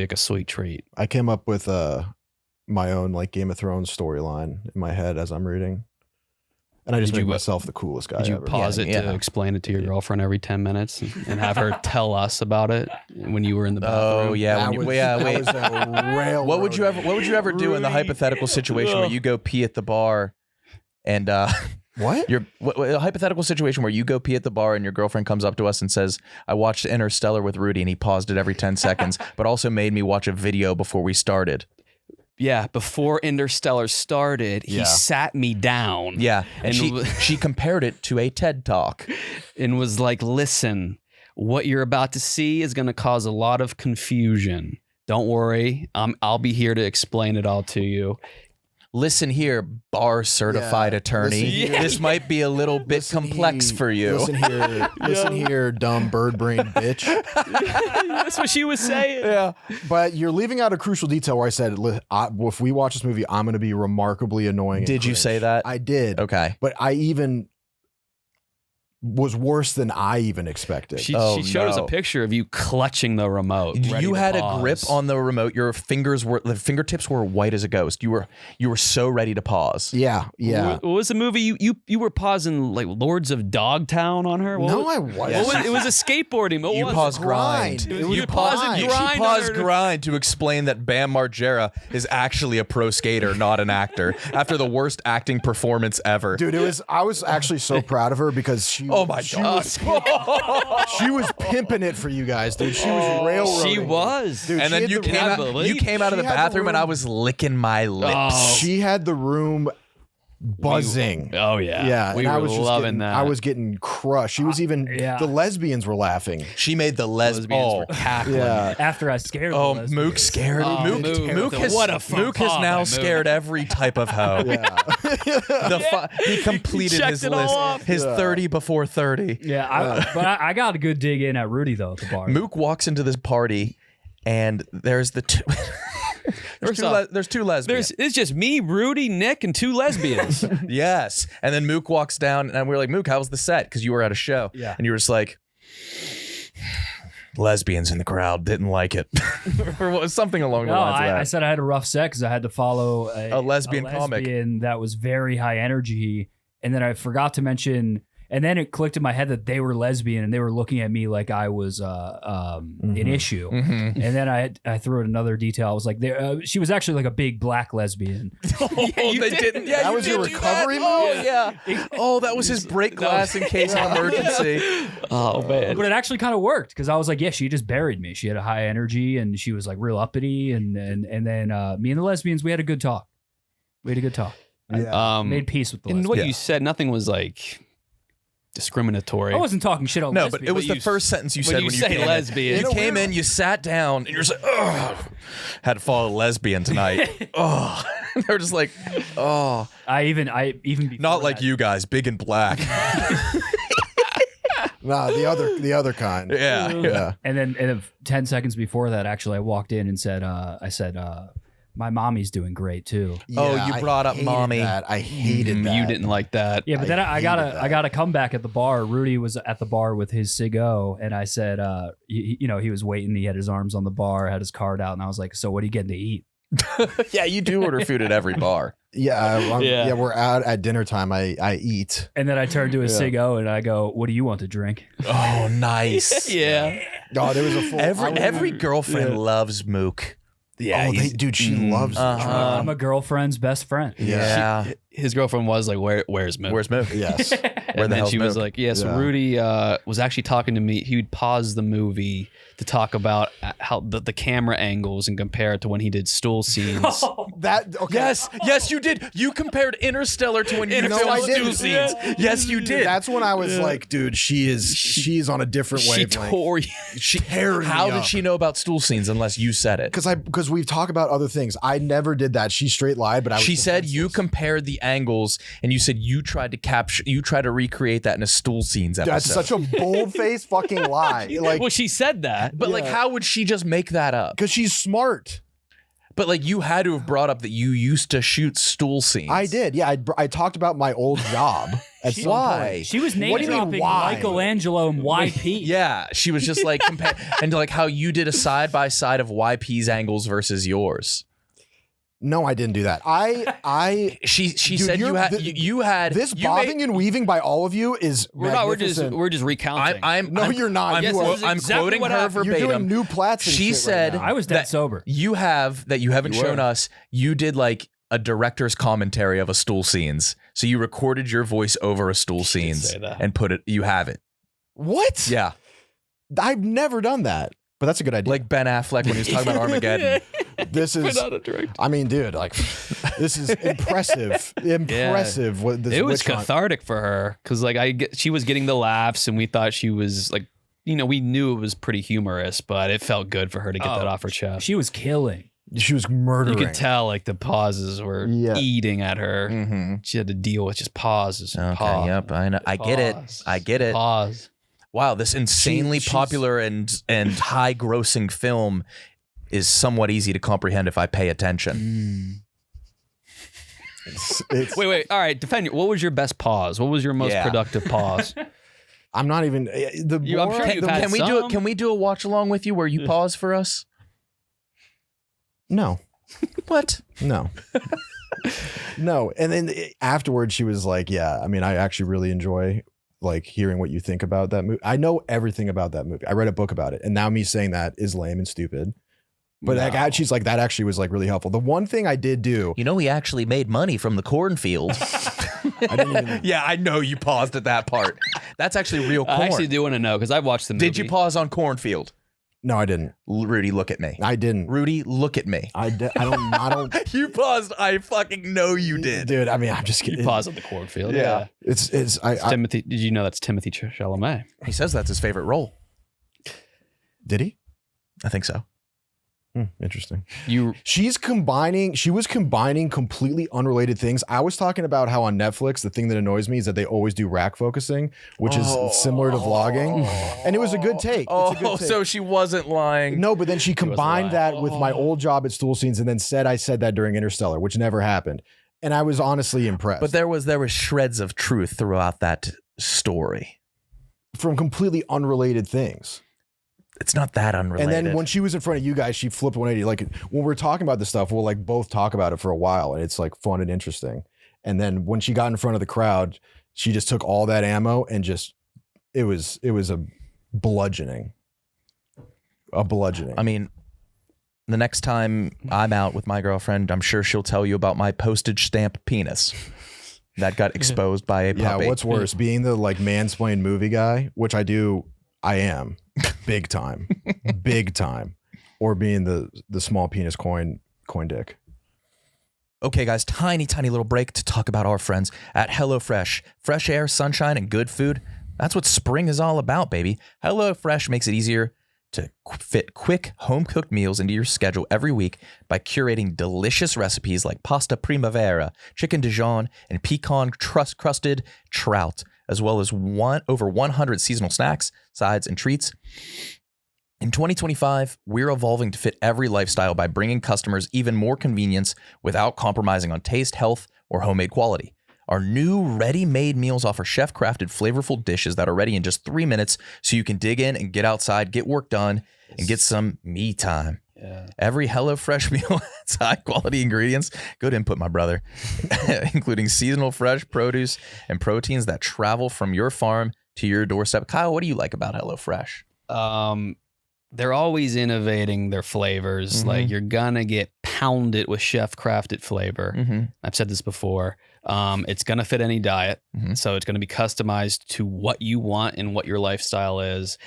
like a sweet treat. I came up with my own like Game of Thrones storyline in my head as I'm reading. And I just Did you- make myself the coolest guy Did you ever. pause it Yeah. to explain it to your girlfriend every 10 minutes and have her tell us about it when you were in the bathroom? Oh yeah. That When you, was- yeah. that Wait. was a railroad. What would you ever do in the hypothetical situation where you go pee at the bar, and What? a hypothetical situation where you go pee at the bar and your girlfriend comes up to us and says, "I watched Interstellar with Rudy and he paused it every 10 seconds, but also made me watch a video before we started." Yeah, before Interstellar started, he Yeah. sat me down. Yeah, and And she compared it to a TED Talk. and was like, listen, what you're about to see is going to cause a lot of confusion. Don't worry. I'll be here to explain it all to you. Listen here, bar certified Yeah, attorney. listen here. This might be a little bit complex for you. Listen here, dumb bird brain bitch. That's what she was saying. Yeah. But you're leaving out a crucial detail where I said, if we watch this movie, I'm going to be remarkably annoying. and Did you cringe." say that? I did. Okay. But I even was worse than I even expected. She showed us a picture of you clutching the remote. You had a grip on the remote. Your the fingertips were white as a ghost. You were so ready to pause. Yeah. What was the movie? You were pausing like Lords of Dogtown on her? I wasn't. It was a skateboarding. You paused grind. You paused grind. She paused grind to explain that Bam Margera is actually a pro skater, not an actor. After the worst acting performance ever. Dude, I was actually so proud of her because she was pimping it for you guys, dude. She was railroading. She was. Dude, And then you came out of the bathroom and I was licking my lips. She had the room buzzing. Oh yeah. Yeah. We and were I was just loving that. I was getting crushed. She was even the lesbians were laughing. She made the Lesbians were cackling. Yeah. After I scared Oh, the Mook scared. Mook has now scared every type of hoe. Yeah. He completed his list. His 30 before 30. Yeah, but I got a good dig in at Rudy though at the bar. Mook walks into this party, and there's the two. There's two lesbians. It's just me, Rudy, Nick, and two lesbians. Yes. And then Mook walks down, and we're like, Mook, how was the set? Because you were at a show. Yeah. And you were just like, lesbians in the crowd didn't like it. Or something along the lines of that. I said I had a rough set because I had to follow a lesbian comic that was very high energy. And then I forgot to mention, and then it clicked in my head that they were lesbian and they were looking at me like I was an issue. And then I threw in another detail. I was like, she was actually like a big black lesbian. They didn't. Yeah, that was your recovery move? Oh, yeah. Oh, that was his break glass in case of emergency. Oh, man. But it actually kind of worked because I was like, yeah, she just buried me. She had a high energy and she was like real uppity. And then me and the lesbians, we had a good talk. Yeah. Made peace with the And lesbians. what you said, nothing was like discriminatory. I wasn't talking shit on No, lesbians. but it was the first sentence you said when you say came lesbian. in. You came in, you sat down, and you're just like, ugh. Had to follow a lesbian tonight. Oh. They're just like, oh. I even before Not like that- you guys, big and black. Nah, the other kind. Yeah. And then 10 seconds before that, actually, I walked in and said, my mommy's doing great too. Oh, you brought up hated mommy. that. I hated that. You didn't like that. Yeah, but then I got a comeback at the bar. Rudy was at the bar with his Cigo, and I said, he was waiting. He had his arms on the bar, had his card out, and I was like, "So what are you getting to eat?" Yeah, you do order food at every bar. Yeah, we're out at dinner time. I eat. And then I turned to his Cigo and I go, "What do you want to drink?" Oh, nice. Yeah. God, it was a full. Every girlfriend loves Mook. Yeah. Dude, she loves. I'm a girlfriend's best friend. Yeah. His girlfriend was like, "Where's Mook?" Where's Mook? Yes. Where And the then hell's she was Mook? like, "Yeah." So Yeah. Rudy was actually talking to me. He would pause the movie to talk about how the camera angles and compare it to when he did stool scenes. That okay. Yes, you did. You compared Interstellar to when you No, filmed I stool didn't. scenes. Yes, you did. That's when I was like, dude, she's on a different She wavelength. tore you. How did she know about stool scenes unless you said it? Because we've talked about other things. I never did that. She straight lied, but I was She said you defenseless. compared the angles and you said you tried to recreate that in a stool scenes episode. That's such a bold-faced fucking lie. Like, Well, she said that. but like, how would she just make that up? because she's smart. But like, you had to have brought up that you used to shoot stool scenes. I did. Yeah, I talked about my old job. At some Why? point. She was name What do you mean, dropping why? Michelangelo and YP. Yeah, she was just like and like how you did a side by side of YP's angles versus yours. No, I didn't do that. She Dude, said you had this you bobbing made- and weaving by all of you is We're just I'm, recounting. I'm you're not. I'm, Yes, quote- this is I'm exactly quoting what her happened. You're verbatim. doing new plats. And She shit said right now. I was dead that sober. You haven't shown us. You did like a director's commentary of a stool scenes. So you recorded your voice over a stool scenes say that. and put it. You have it. What? Yeah, I've never done that. But that's a good idea. like Ben Affleck when he was talking about Armageddon. This is. I mean, dude, like, this is impressive. Impressive. What this It was witch hunt- cathartic for her because she was getting the laughs and we thought she was like, we knew it was pretty humorous, but it felt good for her to get that off her chest. She was killing. She was murdering. You could tell like the pauses were eating at her. Mm-hmm. She had to deal with just pauses. And Okay. pause, Yep. I know. I get it. I get it. Pause. Wow, this insanely she's- popular and high grossing film is somewhat easy to comprehend if I pay attention. It's, Wait. All right. Defend you. What was your best pause? What was your most Yeah. productive pause? I'm not even the. I'm more sure I- you've the- had Can we do some. it? Can we do a watch along with you where you pause for us? No, What? no, no. And then afterwards, she was like, "Yeah, I mean, I actually really enjoy like hearing what you think about that movie. I know everything about that movie. I read a book about it, and now me saying that is lame and stupid." But No. like, she's like, that actually was like really helpful. The one thing I did do, You know, he actually made money from the cornfield. I didn't even. Yeah, I know you paused at that part. That's actually real corn. I actually do want to know because I've watched the movie. Did you pause on cornfield? No, I didn't. Rudy, look at me. I didn't. Rudy, look at me. I don't. You paused. I fucking know you did. Dude, I mean, I'm just You kidding. pause at the cornfield. Yeah. It's Timothy. Did you know that's Timothy Chalamet? He says that's his favorite role. did he? I think so. Interesting. You She was combining completely unrelated things. I was talking about how on Netflix, the thing that annoys me is that they always do rack focusing, which is similar to vlogging. And it was a good take. It's a good take. So she wasn't lying. No, but then she combined lying. that with my old job at Stool Scenes and then said I said that during Interstellar, which never happened. And I was honestly impressed. But there was shreds of truth throughout that story. from completely unrelated things. It's not that unrelated. And then when she was in front of you guys, she flipped 180. Like when we're talking about this stuff, we'll like both talk about it for a while and it's like fun and interesting. And then when she got in front of the crowd, she just took all that ammo and just, it was a bludgeoning. A bludgeoning. I mean, the next time I'm out with my girlfriend, I'm sure she'll tell you about my postage stamp penis that got exposed by a yeah, puppy. what's worse, being the like mansplain movie guy, which I am big time, or being the small penis coin dick. Okay, guys, tiny little break to talk about our friends at HelloFresh. Fresh air, sunshine, and good food. That's what spring is all about, baby. HelloFresh makes it easier to fit quick home-cooked meals into your schedule every week by curating delicious recipes like pasta primavera, chicken Dijon, and pecan crusted trout, as well as over 100 seasonal snacks, sides, and treats. In 2025, we're evolving to fit every lifestyle by bringing customers even more convenience without compromising on taste, health, or homemade quality. Our new ready-made meals offer chef-crafted, flavorful dishes that are ready in just 3 minutes, so you can dig in and get outside, get work done, and get some me time. Yeah. Every HelloFresh meal has high-quality ingredients. Good input, my brother. Including seasonal fresh produce and proteins that travel from your farm to your doorstep. Kyle, what do you like about HelloFresh? They're always innovating their flavors. Mhm. Like you're gonna get pounded with chef crafted flavor. Mm-hmm. I've said this before. It's gonna fit any diet, Mhm. so it's gonna be customized to what you want and what your lifestyle is.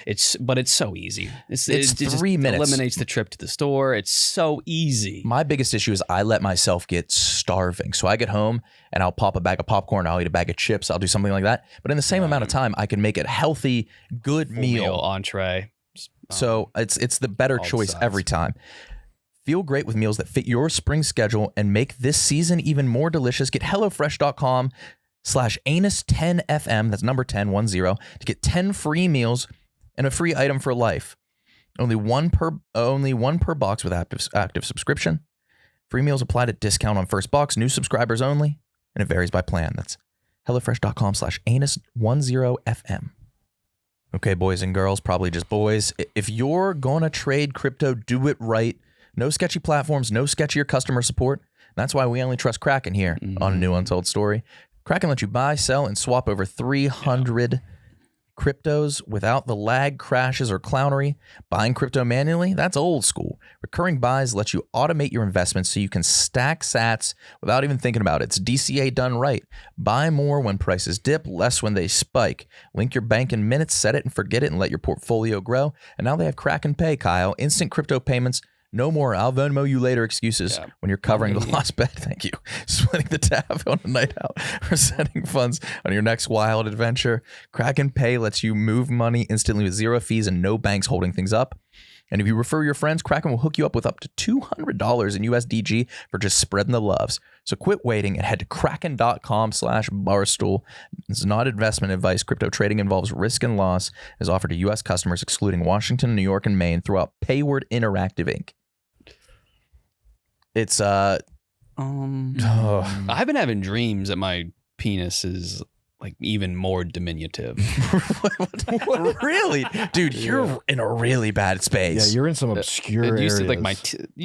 But it's so easy. It's it just 3 minutes. Eliminates the trip to the store. It's so easy. My biggest issue is I let myself get starving. So I get home and I'll pop a bag of popcorn, I'll eat a bag of chips, I'll do something like that. But in the same amount of time, I can make it a healthy, good Full meal. entree. So it's the better all choice sides. every time. Feel great with meals that fit your spring schedule and make this season even more delicious. Get HelloFresh.com/anus10FM, that's number 10, 10, to get 10 free meals and a free item for life. Only one per box with active subscription. Free meals applied at discount on first box, new subscribers only, and it varies by plan. That's HelloFresh.com/anus10FM. Okay, boys and girls, probably just boys. If you're going to trade crypto, do it right. No sketchy platforms, no sketchier customer support. That's why we only trust Kraken here on a new Untold Story. Kraken lets you buy, sell, and swap over 300 cryptos without the lag, crashes, or clownery. Buying crypto manually, that's old school. Recurring buys let you automate your investments so you can stack sats without even thinking about it. It's DCA done right. Buy more when prices dip, less when they spike. Link your bank in minutes, set it and forget it, and let your portfolio grow. And now they have Kraken Pay, Kyle. Instant crypto payments. No more I'll Venmo you later excuses when you're covering the lost bet. Thank you. Splitting the tab on a night out or sending funds on your next wild adventure. Kraken Pay lets you move money instantly with zero fees and no banks holding things up. And if you refer your friends, Kraken will hook you up with up to $200 in USDG for just spreading the loves. So quit waiting and head to kraken.com/barstool. It's not investment advice. Crypto trading involves risk and loss. Is offered to U.S. customers excluding Washington, New York, and Maine throughout Payward Interactive Inc. It's I've been having dreams that my penis is like even more diminutive. Really? Dude, you're in a really bad Yeah, space. you're in some obscure It areas. used to like my.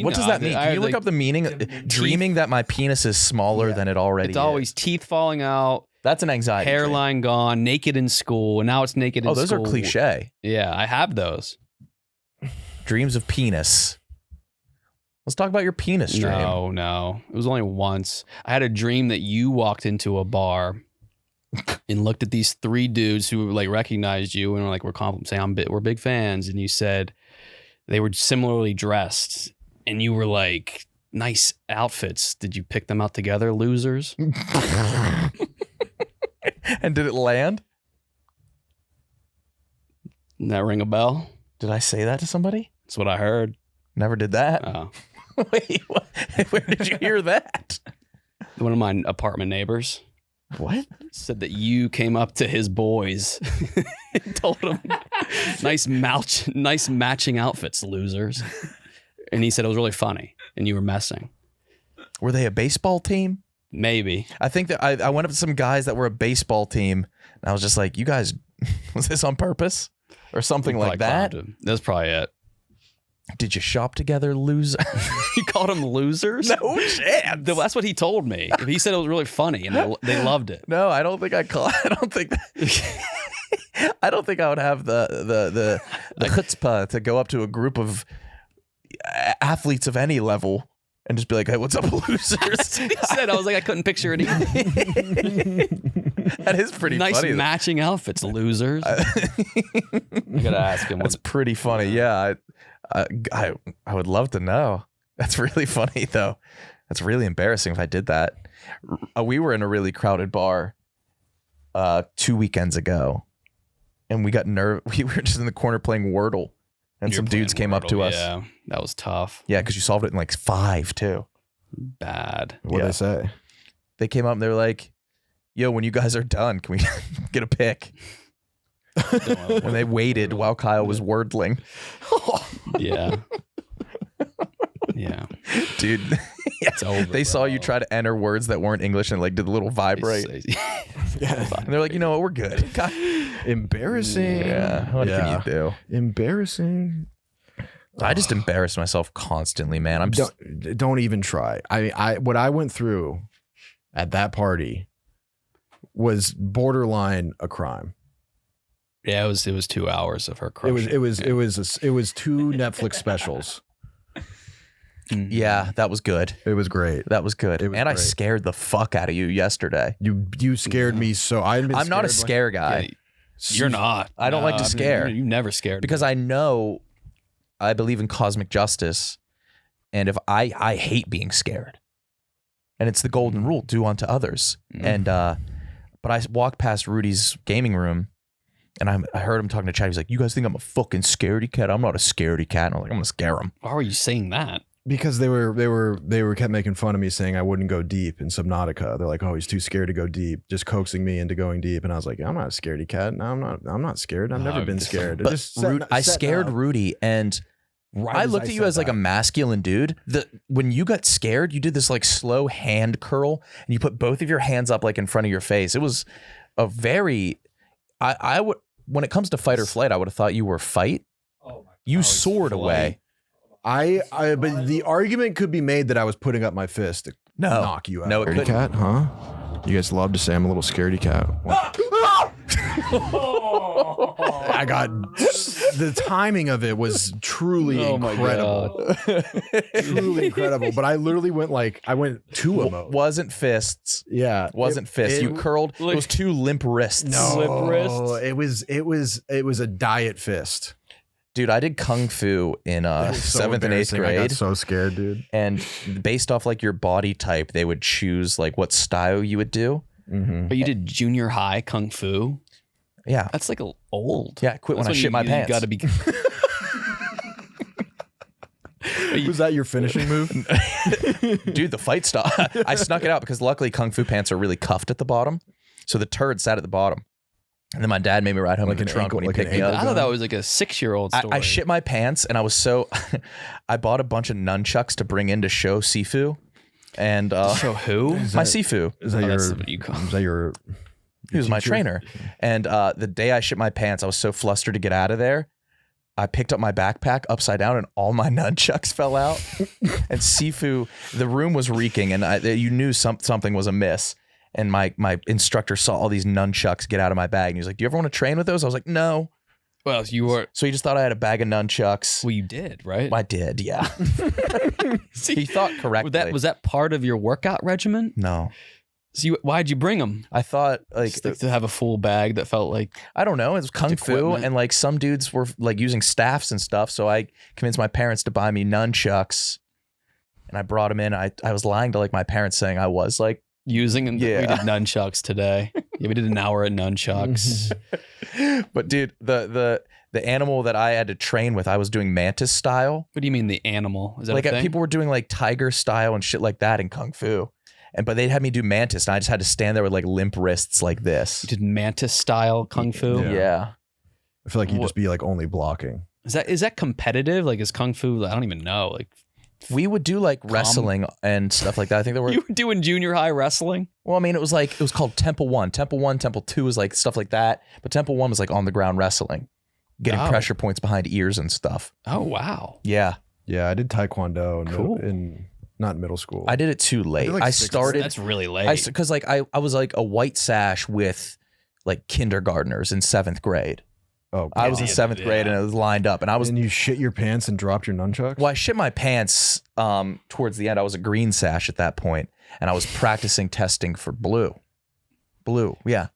What does that mean? Can you look up the meaning? Dreaming that my penis is smaller than it already It's is. always teeth falling out, That's an anxiety dream. hairline gone, naked in school, and now it's naked in Oh, school. those are cliche. Yeah, I have those. Dreams of penis. Let's talk about your penis dream. No. It was only once. I had a dream that you walked into a bar and looked at these 3 dudes who like recognized you and were like, we're big fans. And you said they were similarly dressed and you were like, nice outfits. Did you pick them out together, losers? And did it land? Didn't that ring a bell? Did I say that to somebody? That's what I heard. Never did that. Oh. Wait, what? Where did you hear that? One of my apartment neighbors What? said that you came up to his boys and told them, nice matching outfits, losers. And he said it was really funny and you were messing. Were they a baseball team? Maybe. I think that I went up to some guys that were a baseball team and I was just like, you guys, was this on purpose? Or something like that? That's probably it. Did you shop together, loser? You called them losers? No chance. That's what he told me. He said it was really funny and they loved it. No, I don't think I don't think I don't think I would have the chutzpah to go up to a group of athletes of any level and just be like, hey, what's up, losers? He said, I was like, I couldn't picture it either. That is pretty Nice funny. matching outfits, losers. I gotta ask him. That's pretty funny. Yeah, I would love to know. That's really funny though. That's really embarrassing if I did that. We were in a really crowded bar 2 weekends ago, and we got we were just in the corner playing Wordle, and some dudes came up to us. Yeah, that was tough. Yeah, because you solved it in like 5 too. Bad. What'd they say? They came up and they were like, yo, when you guys are done, can we get a pic? And they waited while Kyle was wordling. Yeah. Yeah. Dude, It's over. they saw you try to enter words that weren't English and like did the little vibrate. Yeah. And they're like, you know what, we're good. God. Embarrassing. Yeah, what can you do? Embarrassing. I just embarrass myself constantly, man. I'm just, Don't even try. What I went through at that party was borderline a crime. Yeah, it was 2 hours of her crushing. It was 2 Netflix specials. yeah, that was good. It was great. That was good. It was and I great. scared the fuck out of you yesterday. You scared me so. I'm not a scare guy. You're not. I don't like to scare. You never scared Because I know I believe in cosmic justice. And if I hate being scared. And it's the golden rule, do unto others. And but I walked past Rudy's gaming room and I heard him talking to Chad. He's like, you guys think I'm a fucking scaredy cat? I'm not a scaredy cat. And I'm like, I'm gonna scare him. Why were you saying that? Because they were kept making fun of me saying I wouldn't go deep in Subnautica. They're like, oh, he's too scared to go deep, just coaxing me into going deep. And I was like, I'm not a scaredy cat. No, I'm not scared. I've never been scared. But I scared Rudy, and I looked at you as like a masculine dude. When you got scared, you did this like slow hand curl, and you put both of your hands up like in front of your face. It was a very, I would, when it comes to fight or flight, I would have thought you were fight. You soared away. But the argument could be made that I was putting up my fist to knock you out. No, it Scaredy couldn't. cat, huh? You guys love to say I'm a little scaredy cat. I got the timing of it was truly incredible. Truly incredible. But I literally went 2 mode. Wasn't fists. Yeah. Wasn't fists. You curled. It was 2 limp wrists. No, Slip wrists? it was a diet fist. Dude, I did kung fu in It was so 7th and 8th embarrassing. I got grade. so scared, dude. And based off like your body type, they would choose like what style you would do. But you did junior high kung fu. Yeah. That's like old. Yeah, I quit when I shit my pants. You got to be. Was that your finishing move? Dude, the fight style. I snuck it out because luckily kung fu pants are really cuffed at the bottom. So the turd sat at the bottom. And then my dad made me ride home Like in the an trunk ankle- when he like an picked me ankle up. I thought that was like a 6-year-old story. I shit my pants and I was so I bought a bunch of nunchucks to bring in to show Sifu. And So who? my Sifu. Is that Oh, that's your? what you call- Is that your He was my teacher? trainer. And the day I shit my pants, I was so flustered to get out of there. I picked up my backpack upside down and all my nunchucks fell out. And Sifu, the room was reeking and you knew something was amiss. And my instructor saw all these nunchucks get out of my bag. And he was like, do you ever want to train with those? I was like, no. Well, you were. So he just thought I had a bag of nunchucks. Well, you did, right? I did, yeah. He thought correctly. Was that part of your workout regimen? No. So why'd you bring them? I thought To have a full bag that felt like. I don't know. It was kung fu, equipment. and like some dudes were like using staffs and stuff. So I convinced my parents to buy me nunchucks, and I brought them in. I was lying to like my parents, saying I was like Using and Yeah. we did nunchucks today. Yeah, we did an hour at nunchucks. But dude, the animal that I had to train with, I was doing mantis style. What do you mean the animal? Is that Like a thing? people were doing like tiger style and shit like that in kung fu, but they had me do mantis, and I just had to stand there with like limp wrists like this. You did mantis style kung fu. Yeah. I feel like you'd What- just be like only blocking. Is that competitive? Like is kung fu? I don't even know. Like We would do like wrestling and stuff like that. I think there were. you were doing junior high wrestling. Well, I mean, it was called Temple 1. Temple 1, Temple 2 was like stuff like that. But Temple 1 was like on the ground wrestling, getting Oh. pressure points behind ears and stuff. Oh wow. Yeah. Yeah, I did taekwondo Cool. not in middle school. I did it too late. like I six- started, That's really late. because like I was like a white sash with like kindergartners in 7th grade. oh, I was in Yeah. 7th grade and it was lined up. And I was, and you shit your pants and dropped your nunchucks? well, I shit my pants towards the end. I was a green sash at that point, and I was practicing testing for blue. Yeah.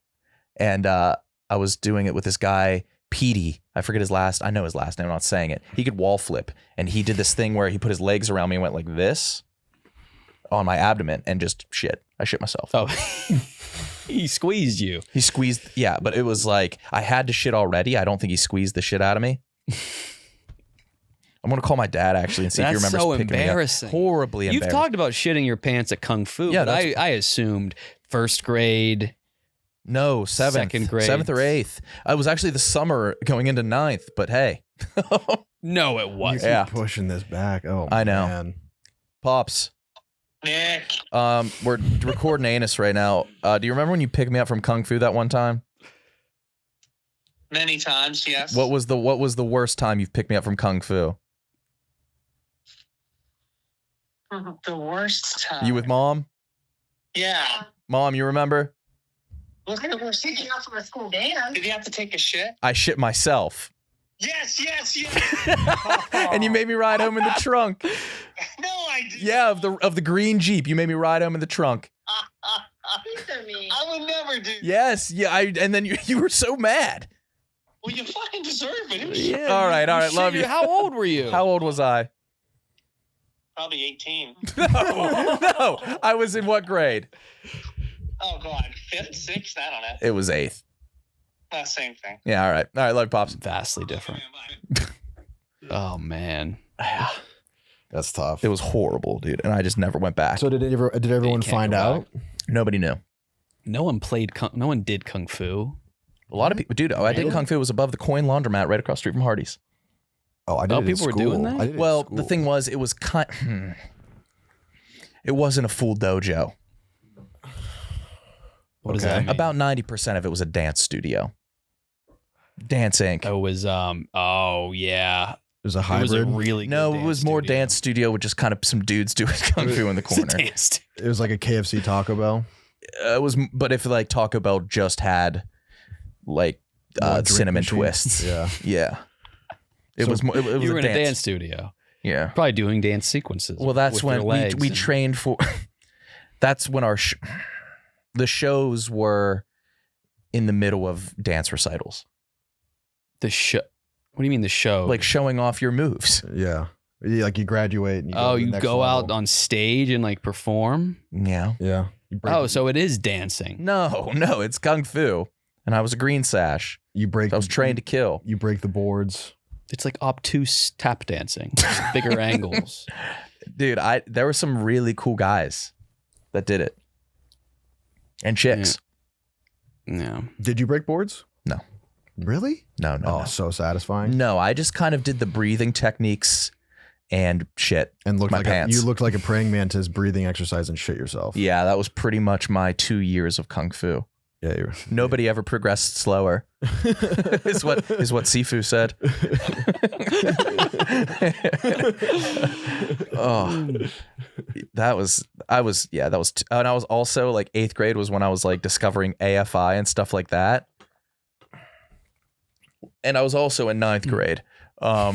And I was doing it with this guy, Petey. I forget his last. I know his last name. I'm not saying it. He could wall flip, and he did this thing where he put his legs around me and went like this on my abdomen and just shit. I shit myself. Oh, he squeezed you. He squeezed. Yeah, but it was like I had to shit already. I don't think he squeezed the shit out of me. I'm gonna call my dad actually and see if he That's remembers so picking me up. embarrassing. Horribly You've embarrassing. talked about shitting your pants at kung fu, Yeah, but that's- I assumed 1st grade. No, 7th. 2nd grade. 7th or 8th. I was actually the summer going into 9th, but hey. No, it You wasn't. keep Yeah. pushing this back. Oh, I know. Man. Pops, Nick. we're recording anus right now. Do you remember when you picked me up from Kung Fu that one time? Many times, yes. What was the worst time you've picked me up from Kung Fu? The worst time? You with mom? Yeah. Mom, you remember? What's the worst? Taking out from a school dance. Did you have to take a shit? I shit myself. Yes. And you made me ride home in the trunk. No, I didn't. Yeah, of the green Jeep. You made me ride home in the trunk. I would never do. Yes, yeah. And then you were so mad. Well, you fucking deserve it. It was Yeah, All right, shit, love you. How old were you? How old was I? probably 18. No, I was in what grade? Oh, God. 5th, 6th? I don't know. It was 8th. Same thing. Yeah, all right. Love you, Pops. Vastly different. Oh man. That's tough. It was horrible, dude. And I just never went back. So did everyone can't find go out? Nobody knew. No one did kung fu. A lot of people, dude. I did Kung Fu. It was above the Coin Laundromat right across the street from Hardee's. Oh, I did. Oh, it in people were doing school. that? I did it in Well, school. the thing was, it was it wasn't a full dojo. What does Okay. that mean? About 90% of it was a dance studio. Dance Inc. It was oh yeah. It was a It was a hybrid. really good No, it dance was more studio. dance studio with just kind of some dudes doing Kung Fu in the It's a corner. dance studio. It was like a KFC Taco Bell. It was, but if like Taco Bell just had like More drink cinnamon machine. twists. Yeah. Yeah. It So was more, it was You were a in dance. a dance studio. Yeah. Probably doing dance sequences. Well, that's with when their we legs and- trained for. That's when the shows were in the middle of dance recitals, the show. What do you mean the show? like showing off your moves. Yeah. Like you graduate. And you oh, to the you next go out level. on stage and like perform. Yeah. Yeah. You break, Oh, so it is dancing. No, it's Kung Fu, and I was a green sash. you break. I was trained to kill. You break the boards. It's like obtuse tap dancing, bigger angles. Dude, there were some really cool guys that did it, and chicks. Yeah. Did you break boards? No. Really? No, Oh, no. so satisfying. No, I just kind of did the breathing techniques and shit. And looked My like pants. you looked like a praying mantis breathing exercise and shit yourself. Yeah, that was pretty much my 2 years of Kung Fu. Yeah, Nobody ever progressed slower. is what Sifu said. And I was also like 8th grade was when I was like discovering AFI and stuff like that. And I was also in 9th grade. I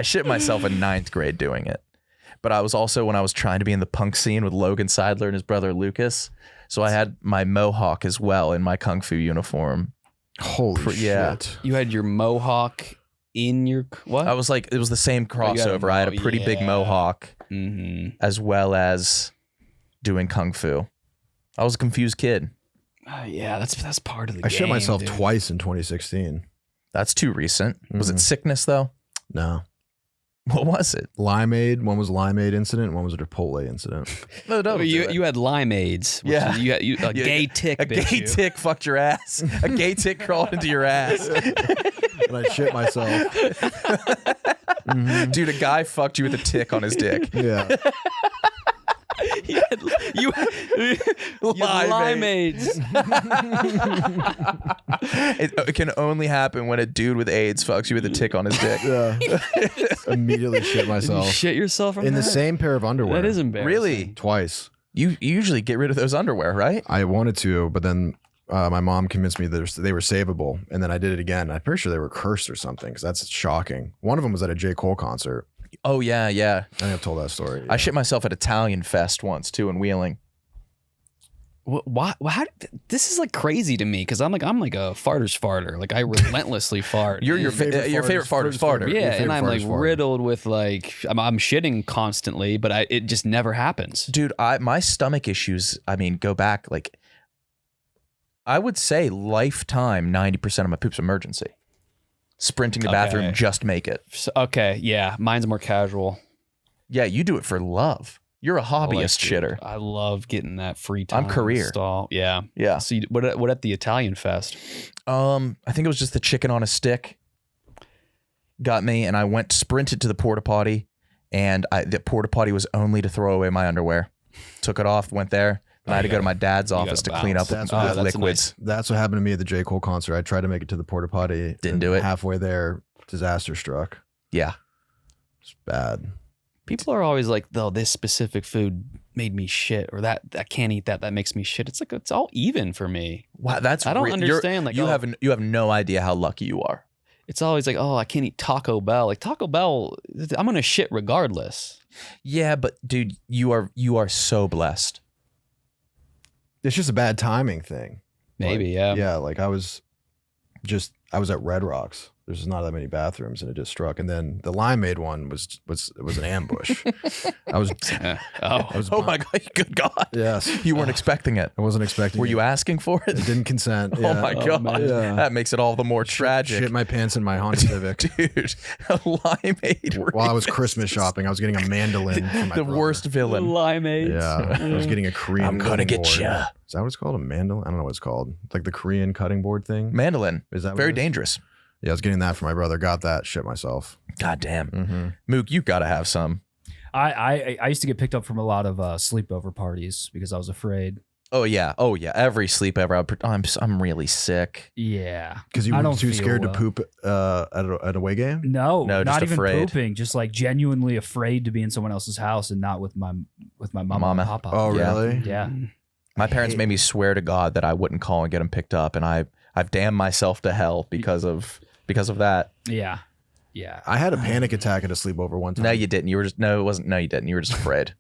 shit myself in 9th grade doing it. But I was also when I was trying to be in the punk scene with Logan Seidler and his brother Lucas. So I had my mohawk as well in my kung fu uniform. Holy shit. You had your mohawk in your what? I was like, it was the same crossover. I had a pretty big mohawk as well as doing kung fu. I was a confused kid. Yeah, that's part of the game. I shit myself dude. twice in 2016. That's too recent. Was it sickness though? No. What was it? Limeade. One was limeade incident. One was a Chipotle incident. No, you had limeades. Yeah. A gay tick. A gay tick fucked your ass. A gay tick crawled into your ass. And I shit myself. Dude, a guy fucked you with a tick on his dick. Yeah. You had limeades. It can only happen when a dude with AIDS fucks you with a tick on his dick. Yeah. Immediately shit You myself. shit yourself from In the that? same pair of underwear. That is embarrassing. Really? Twice. You usually get rid of those underwear, right? I wanted to, but then my mom convinced me that they were savable. And then I did it again. I'm pretty sure they were cursed or something because that's shocking. One of them was at a J. Cole concert. Oh, yeah. I think I've told that story. I shit myself at Italian Fest once, too, in Wheeling. Why? This is like crazy to me because I'm like a farter's farter. Like I relentlessly fart. You're your favorite farter's farter. Yeah, and I'm like farter's farter. riddled with like I'm shitting constantly, but it just never happens. Dude, my stomach issues, I mean, go back like, I would say lifetime 90% of my poop's emergency. Sprinting to the bathroom, just make it. So, okay, yeah, mine's more casual. Yeah, you do it for love. You're a hobbyist shitter. I love getting that free time. I'm career. Stall. Yeah. Yeah. So what at the Italian Fest? I think it was just the chicken on a stick got me, and I sprinted to the porta potty, and the porta potty was only to throw away my underwear. Took it off, went there. And I had to go to my dad's office to clean up with liquids. That's what happened to me at the J. Cole concert. I tried to make it to the porta potty. Didn't do it. Halfway there, disaster struck. Yeah. It's bad. People are always like, "Though this specific food made me shit," or "that I can't eat that. That makes me shit." It's like it's all even for me. Wow, that's I don't understand. Like you have no idea how lucky you are. It's always like, "Oh, I can't eat Taco Bell." Like Taco Bell, I'm gonna shit regardless. Yeah, but dude, you are so blessed. It's just a bad timing thing. Maybe, like, yeah. Yeah, like I was at Red Rocks. There's just not that many bathrooms, and it just struck. And then the limeade one was an ambush. I was Oh my god! Good God! Yes, You weren't expecting it. I wasn't expecting. Were it. you asking for I it? didn't consent. Oh Yeah. my god! Yeah. That makes it all the more tragic. Shit my pants in my Honda Civic. Dude, a limeade. While I was Christmas shopping, I was getting a mandolin for my the brother. worst villain. Limeades. Yeah, I was getting a Korean. I'm gonna cutting get board. ya. Is that what it's called? A mandolin? I don't know what it's called. Like the Korean cutting board thing. Mandolin. Is that what Very it is? dangerous? Yeah, I was getting that for my brother. Got that. Shit myself. God damn. Mm-hmm. Mook, you gotta have some. I used to get picked up from a lot of sleepover parties because I was afraid. Oh yeah. Every sleepover, I'm really sick. Yeah, Because you I were don't too feel scared well. to poop at an away game. No, No, not just even afraid. pooping. Just like genuinely afraid to be in someone else's house and not with my mama and papa. Oh, Yeah. really? Yeah. My parents made me swear to God that I wouldn't call and get them picked up, and I've damned myself to hell because of that. Yeah. Yeah. I had a panic attack at a sleepover one time. No, you didn't. You were just no, it wasn't. No, you didn't. You were just afraid.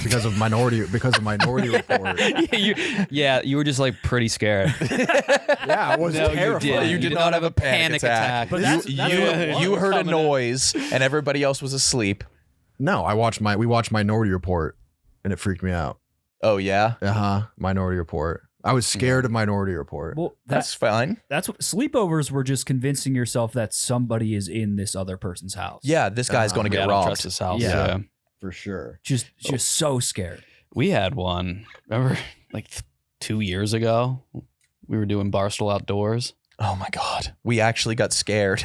Because of Minority Report. You were just like pretty scared. Yeah, I was No, you terrified. didn't. You did not have a panic attack. But You heard a noise, and everybody else was asleep. No, we watched Minority Report, and it freaked me out. Oh yeah, Minority Report. I was scared of Minority Report. Well, that's fine. that's what sleepovers were, just convincing yourself that somebody is in this other person's house. Yeah, this guy's going to Yeah, get I don't robbed. trust his house. Yeah. Yeah. For sure. Just so scared. We had one. Remember, like 2 years ago, we were doing Barstool Outdoors. Oh my God. We actually got scared.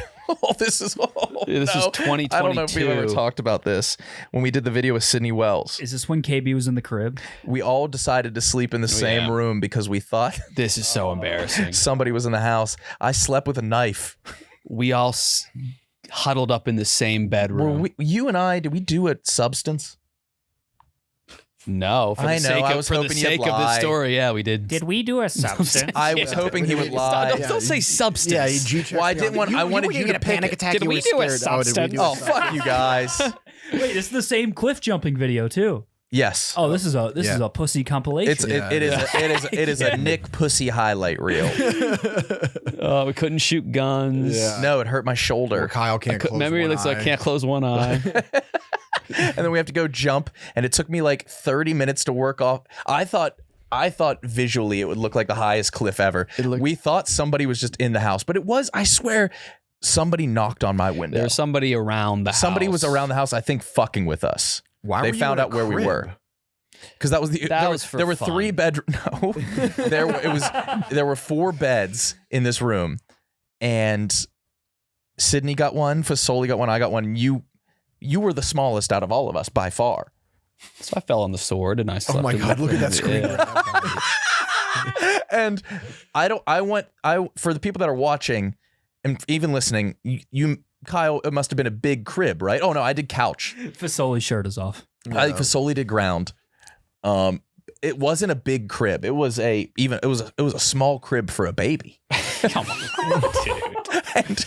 This is 2022. I don't know if we've ever talked about this. When we did the video with Sydney Wells, Is this when KB was in the crib? we all decided to sleep in the same room because we thought This is so embarrassing. somebody was in the house. I slept with a knife. We all huddled up in the same bedroom. You and I, did we do a substance? No, for the I know, sake, I of, was for the hoping you'd sake of the lie. story, yeah, we did. Did we do a substance? I was hoping he would lie. Don't say substance. Yeah, G-checked Well, I me didn't on want. the- I wanted you to get a panic pick it. attack. Did you we were do a scared. Oh, did we do substance? Oh, fuck you guys. Wait, it's the same cliff jumping video too. Yes. Oh, this is a pussy compilation. It is a Nick pussy highlight reel. We couldn't shoot guns. Yeah. No, it hurt my shoulder. Well, Kyle can't close Remember, he one looks like eye. can't close one eye. And then we have to go jump, and it took me like 30 minutes to work off. I thought visually it would look like the highest cliff ever. We thought somebody was just in the house, but it was, I swear, somebody knocked on my window. There's somebody around the house. Somebody was around the house, I think, fucking with us. Why They were you found in a out where we crib? were. Because that was the That was for there were fun. 3 bedroom. No, there were 4 beds in this room, and Sydney got one, Fasoli got one, I got one. You were the smallest out of all of us by far. So I fell on the sword and I slept. Oh my in God! the- Look at that screen. Yeah. And for the people that are watching and even listening, you Kyle, it must have been a big crib, right? Oh no, I did couch. Fasoli's shirt is off. I think Fasoli did ground. It wasn't a big crib. It was a small crib for a baby. Come on, dude. And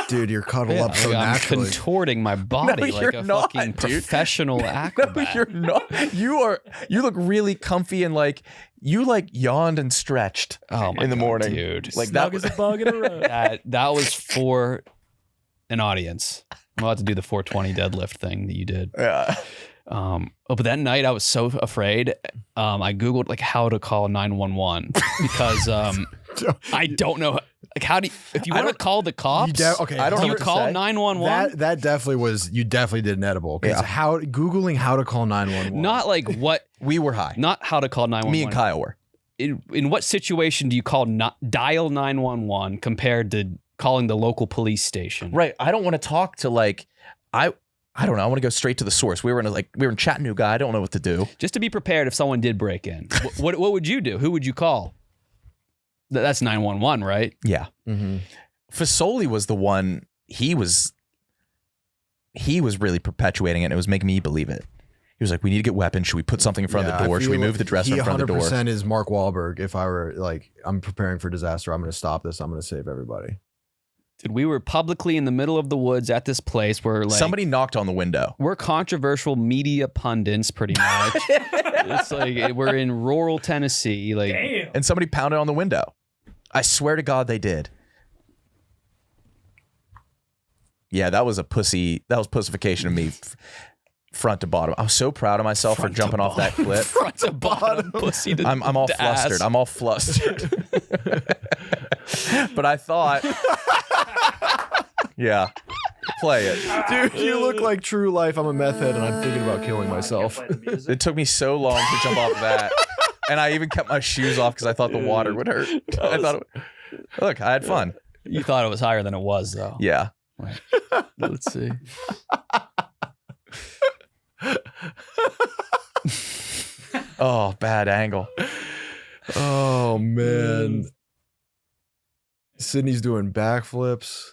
Dude, you're cuddled up so I'm naturally. contorting my body No, like you're a not, fucking dude. professional no, acrobat. you're not. You look really comfy and like you like yawned and stretched Oh my in the God, morning. dude. Like Snug that as a bug in a rug. That was for an audience. I'm about to do the 420 deadlift thing that you did. Yeah. But that night I was so afraid. I Googled like how to call 911 because I don't know. Like, how do you, if you want to call the cops? Okay, I don't do know you what to call say. 911? That definitely was. You definitely did an edible. Because Yeah. Googling how to call 911. Not like what, We were high. not how to call 911. Me and Kyle were. In what situation do you dial 911 compared to calling the local police station? Right. I don't want to talk to like I don't know. I want to go straight to the source. We were in Chattanooga. I don't know what to do. Just to be prepared if someone did break in. What would you do? Who would you call? That's 911, right? Yeah. Mm-hmm. Fasoli was the one. He was really perpetuating it. And it was making me believe it. He was like, "We need to get weapons. Should we put something in front of the door? Should we move the dresser in front of the door?" He 100% is Mark Wahlberg. If I were like, I'm preparing for disaster. I'm going to stop this. I'm going to save everybody. Dude, we were publicly in the middle of the woods at this place where like Somebody knocked on the window. we're controversial media pundits, pretty much. It's like we're in rural Tennessee. Like, Damn. And somebody pounded on the window. I swear to God they did. Yeah, that was pussification of me front to bottom. I was so proud of myself for jumping off that cliff. front to bottom, pussy to I'm all to flustered. ass. I'm all flustered. But I thought, yeah, play it. Dude, you look like true life. I'm a meth head and I'm thinking about killing myself. It took me so long to jump off that. And I even kept my shoes off because I thought the water would hurt. Look, I had fun. You thought it was higher than it was, though. Yeah. Right. Let's see. Oh, bad angle. Oh, man. Sydney's doing backflips.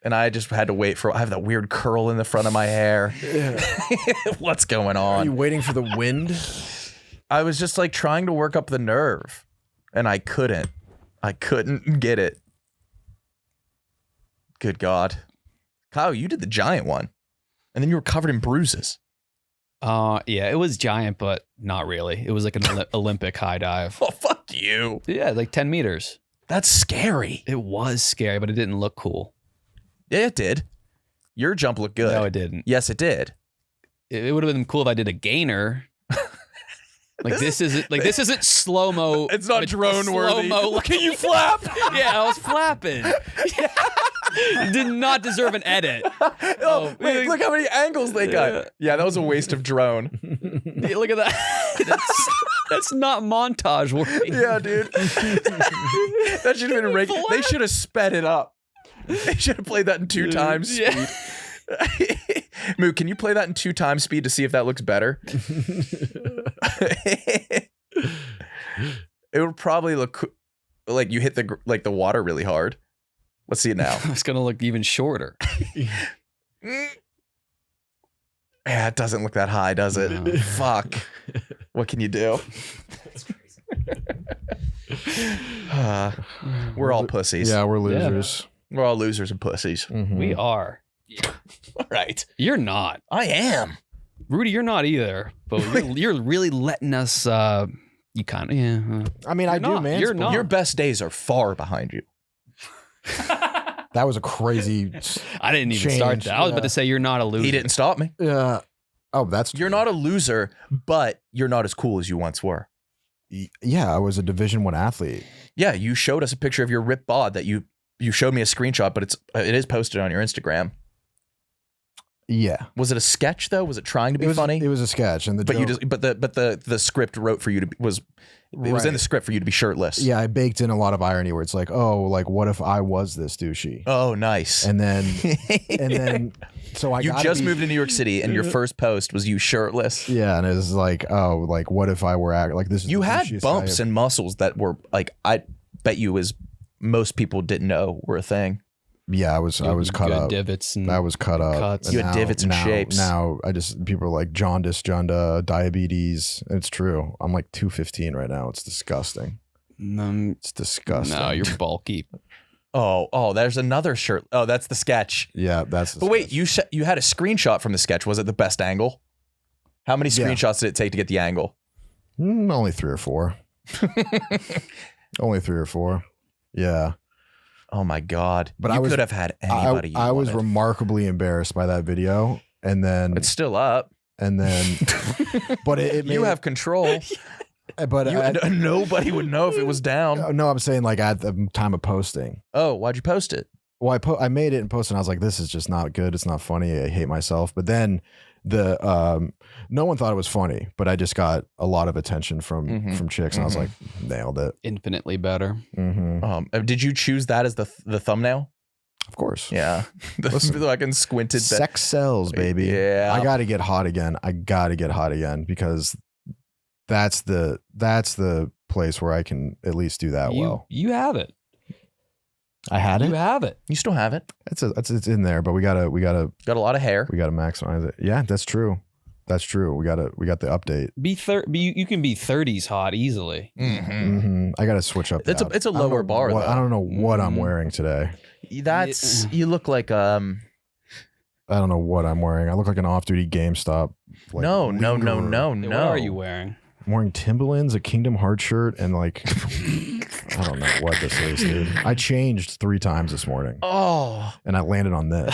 And I just had to wait I have that weird curl in the front of my hair. Yeah. What's going Are you on? waiting for the wind? I was just like trying to work up the nerve and I couldn't get it. Good God. Kyle, you did the giant one. And then you were covered in bruises. Yeah, it was giant, but not really. It was like an Olympic high dive. Oh, fuck you. Yeah, like 10 meters. That's scary. It was scary, but it didn't look cool. Yeah, it did. Your jump looked good. No, it didn't. Yes, it did. It would have been cool if I did a gainer. This isn't slow mo. It's not drone worthy. Look at you flap. Yeah, I was flapping. It did not deserve an edit. Oh, wait, look how many angles they got. Yeah, that was a waste of drone. Look at that. That's not montage worthy. Yeah, dude. That should have been regular. They should have sped it up. They should have played that in 2 times speed. Moo, can you play that in 2 times speed to see if that looks better? It would probably look like you hit the water really hard. Let's see it now. It's gonna look even shorter. Yeah, it doesn't look that high, does it? No. Fuck. What can you do? We're all pussies. Yeah, we're losers. We're all losers and pussies. Mhm. We are. All right. You're not. I am. Rudy, you're not either. But you're really letting us. You kind of. Yeah. I mean, I do, not. man. You're not. Your best days are far behind you. That was a crazy. I didn't even start change, that. I was about yeah. to say you're not a loser. He didn't stop me. Oh, that's You're not a loser, but you're not as cool as you once were. Yeah, I was a Division I athlete. Yeah, you showed us a picture of your ripped bod that you showed me a screenshot, but it is posted on your Instagram. Yeah, Was it a sketch though? Was it trying to be funny? It was a sketch, and the But joke, the script wrote for you to be, was in Right. the script for you to be shirtless. Yeah, I baked in a lot of irony where it's like, oh, like what if I was this douchey? Oh, nice. And then so I you gotta just be- moved to New York City, and your first post was you shirtless. Yeah, and it was like, oh, like what if I were like this? Is You the had douchiest bumps I and muscles that were like, I bet you most people didn't know were a thing. yeah, I was cut good up. divots and I was cut up. cuts. And You had divots and now, shapes. Now people are like jaundice, diabetes. It's true. I'm like 215 right now. It's disgusting. It's disgusting. No, you're bulky. Oh, there's another shirt. Oh, that's the sketch. Yeah, that's. But wait, you had a screenshot from the sketch. Was it the best angle? How many Yeah. screenshots did it take to get the angle? Only 3 or 4. Only 3 or 4. Yeah. Oh my God. But you I was- could have had anybody you I was wanted. remarkably embarrassed by that video, and then It's still up. but it made, You have control. but Nobody would know if it was down. no, I'm saying like at the time of posting. Oh, why'd you post it? Well, I made it and posted, and I was like, this is just not good. It's not funny. I hate myself. But then no one thought it was funny, but I just got a lot of attention from chicks, and I was like, nailed it. Infinitely better. Did you choose that as the thumbnail? Of course. Yeah. Listen, I can squinted. Sex sells, baby. Yeah. I got to get hot again. Because that's the place where I can at least do that well. You have it. I had You it. have it. You still have it. It's in there, but we gotta Got a lot of hair. maximize it. Yeah, that's true. That's true. We got the update. You can be 30s hot easily. I got to switch up. It's that. a lower bar, What, though. I don't know what I'm wearing today. That's you look like I don't know what I'm wearing. I look like an off-duty GameStop. Like, no. What are you wearing? I'm wearing Timberlands, a Kingdom Hearts shirt, and like I don't know what this is, dude. I changed 3 times this morning, Oh, and I landed on this.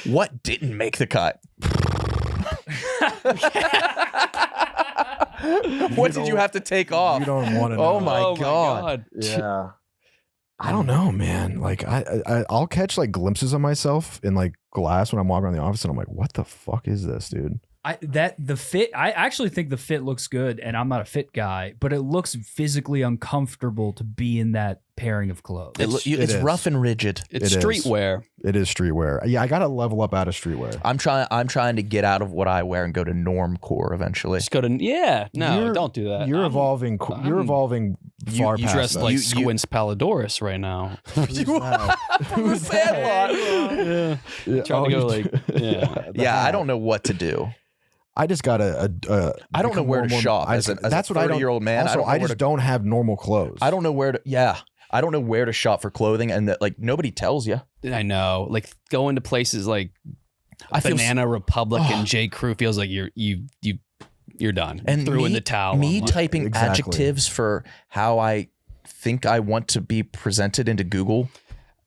what didn't make the cut? What did you have to take off? You don't want to know. Oh my God. Yeah. I don't know, man. Like I'll catch like glimpses of myself in like glass when I'm walking around the office, and I'm like, what the fuck is this, dude? I actually think the fit looks good, and I'm not a fit guy, but it looks physically uncomfortable to be in that pairing of clothes. It's It is. rough and rigid. It's It is. streetwear. It is streetwear. Yeah, I got to level up out of streetwear. I'm trying to get out of what I wear and go to normcore eventually. Just go to don't do that. You're evolving. You're evolving far You past dress that. like You- Squints Palladorus right now. Who's that? Yeah. Trying to Oh, go like Yeah, I don't know what to do. I just got to. I don't know where to shop as a that's what I don't. 30-year-old man. Also, I just don't have normal clothes. I don't know where to. Yeah, I don't know where to shop for clothing, and that like nobody tells you. I know. Like going to places like I feel Banana Republic and J. Crew feels like you're done. And threw in me- the towel. Me I'm like, typing Exactly. adjectives for how I think I want to be presented into Google,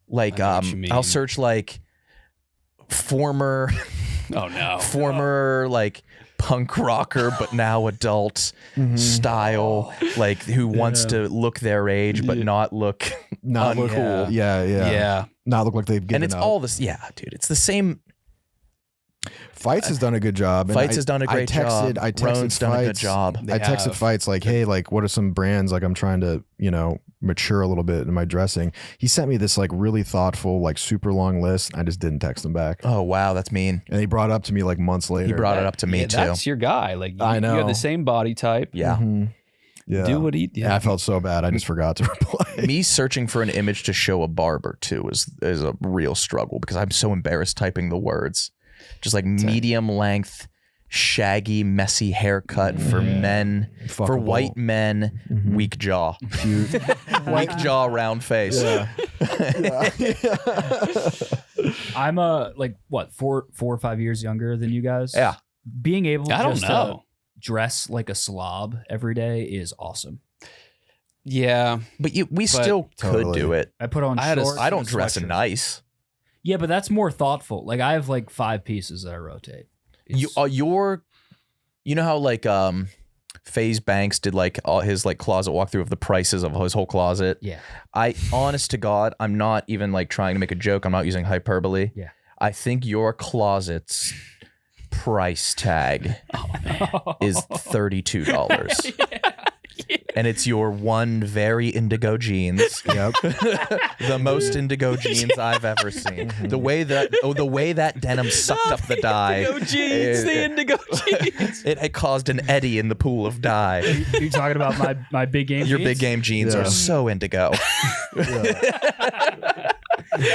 like I know what you mean. I'll search like former oh no. like punk rocker but now adult style, like who wants to look their age but not look not look uncool. Yeah. Yeah. Not look like they've given And it's up. all this. Yeah, dude, it's the same. Fights has done a good job. And Fights has done a great job. I texted Roan's done a good Fights. job. I texted Fights like, hey, like, what are some brands? Like, I'm trying to, mature a little bit in my dressing. He sent me this like really thoughtful, like super long list. I just didn't text him back. Oh, wow. That's mean. And he brought it up to me like months later. He brought it up to me too. That's your guy. Like I know. You have the same body type. Yeah. Mhm. Yeah. Do what he. Yeah, I felt so bad. I just forgot to reply. Me searching for an image to show a barber too is a real struggle because I'm so embarrassed typing the words. Just like medium length, shaggy, messy haircut for men, for Fuckable. white men, weak jaw. Weak jaw, round face. Yeah. I'm like what 4 or 5 years younger than you guys. Yeah. Being able I don't just to know. dress like a slob every day is awesome. Yeah. But we still could Totally. do it. I put on shorts. I don't and a dress sweatshirt. nice. Yeah, but that's more thoughtful. Like I have like 5 pieces that I rotate. You know how like FaZe Banks did like all his like closet walkthrough of the prices of his whole closet. Yeah. I honest to God, I'm not even like trying to make a joke. I'm not using hyperbole. Yeah. I think your closet's price tag is $32. And it's your one very indigo jeans. Yep. The most indigo jeans I've ever seen. The way that denim sucked up the dye. the indigo jeans. It caused an eddy in the pool of dye. You're talking about my big game. Your jeans? big game jeans Yeah. are so indigo.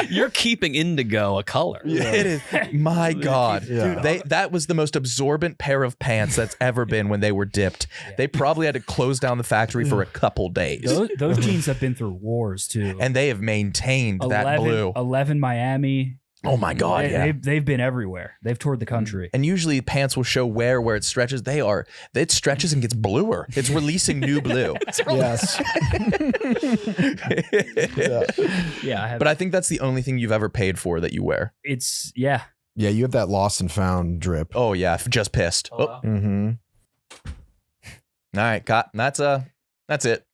You're keeping indigo a color. It is. My God. Yeah. That was the most absorbent pair of pants that's ever been when they were dipped. They probably had to close down the factory for a couple days. Those jeans have been through wars too. And they have maintained that blue. 11 Miami. Oh my God, yeah. They've been everywhere. They've toured the country. And usually pants will show where it stretches. It stretches and gets bluer. It's releasing new blue. Yes. Yeah, I have. But I think that's the only thing you've ever paid for that you wear. It's Yeah, you have that lost and found drip. Oh yeah, just pissed. Oh. All Mm-hmm. right, that's it.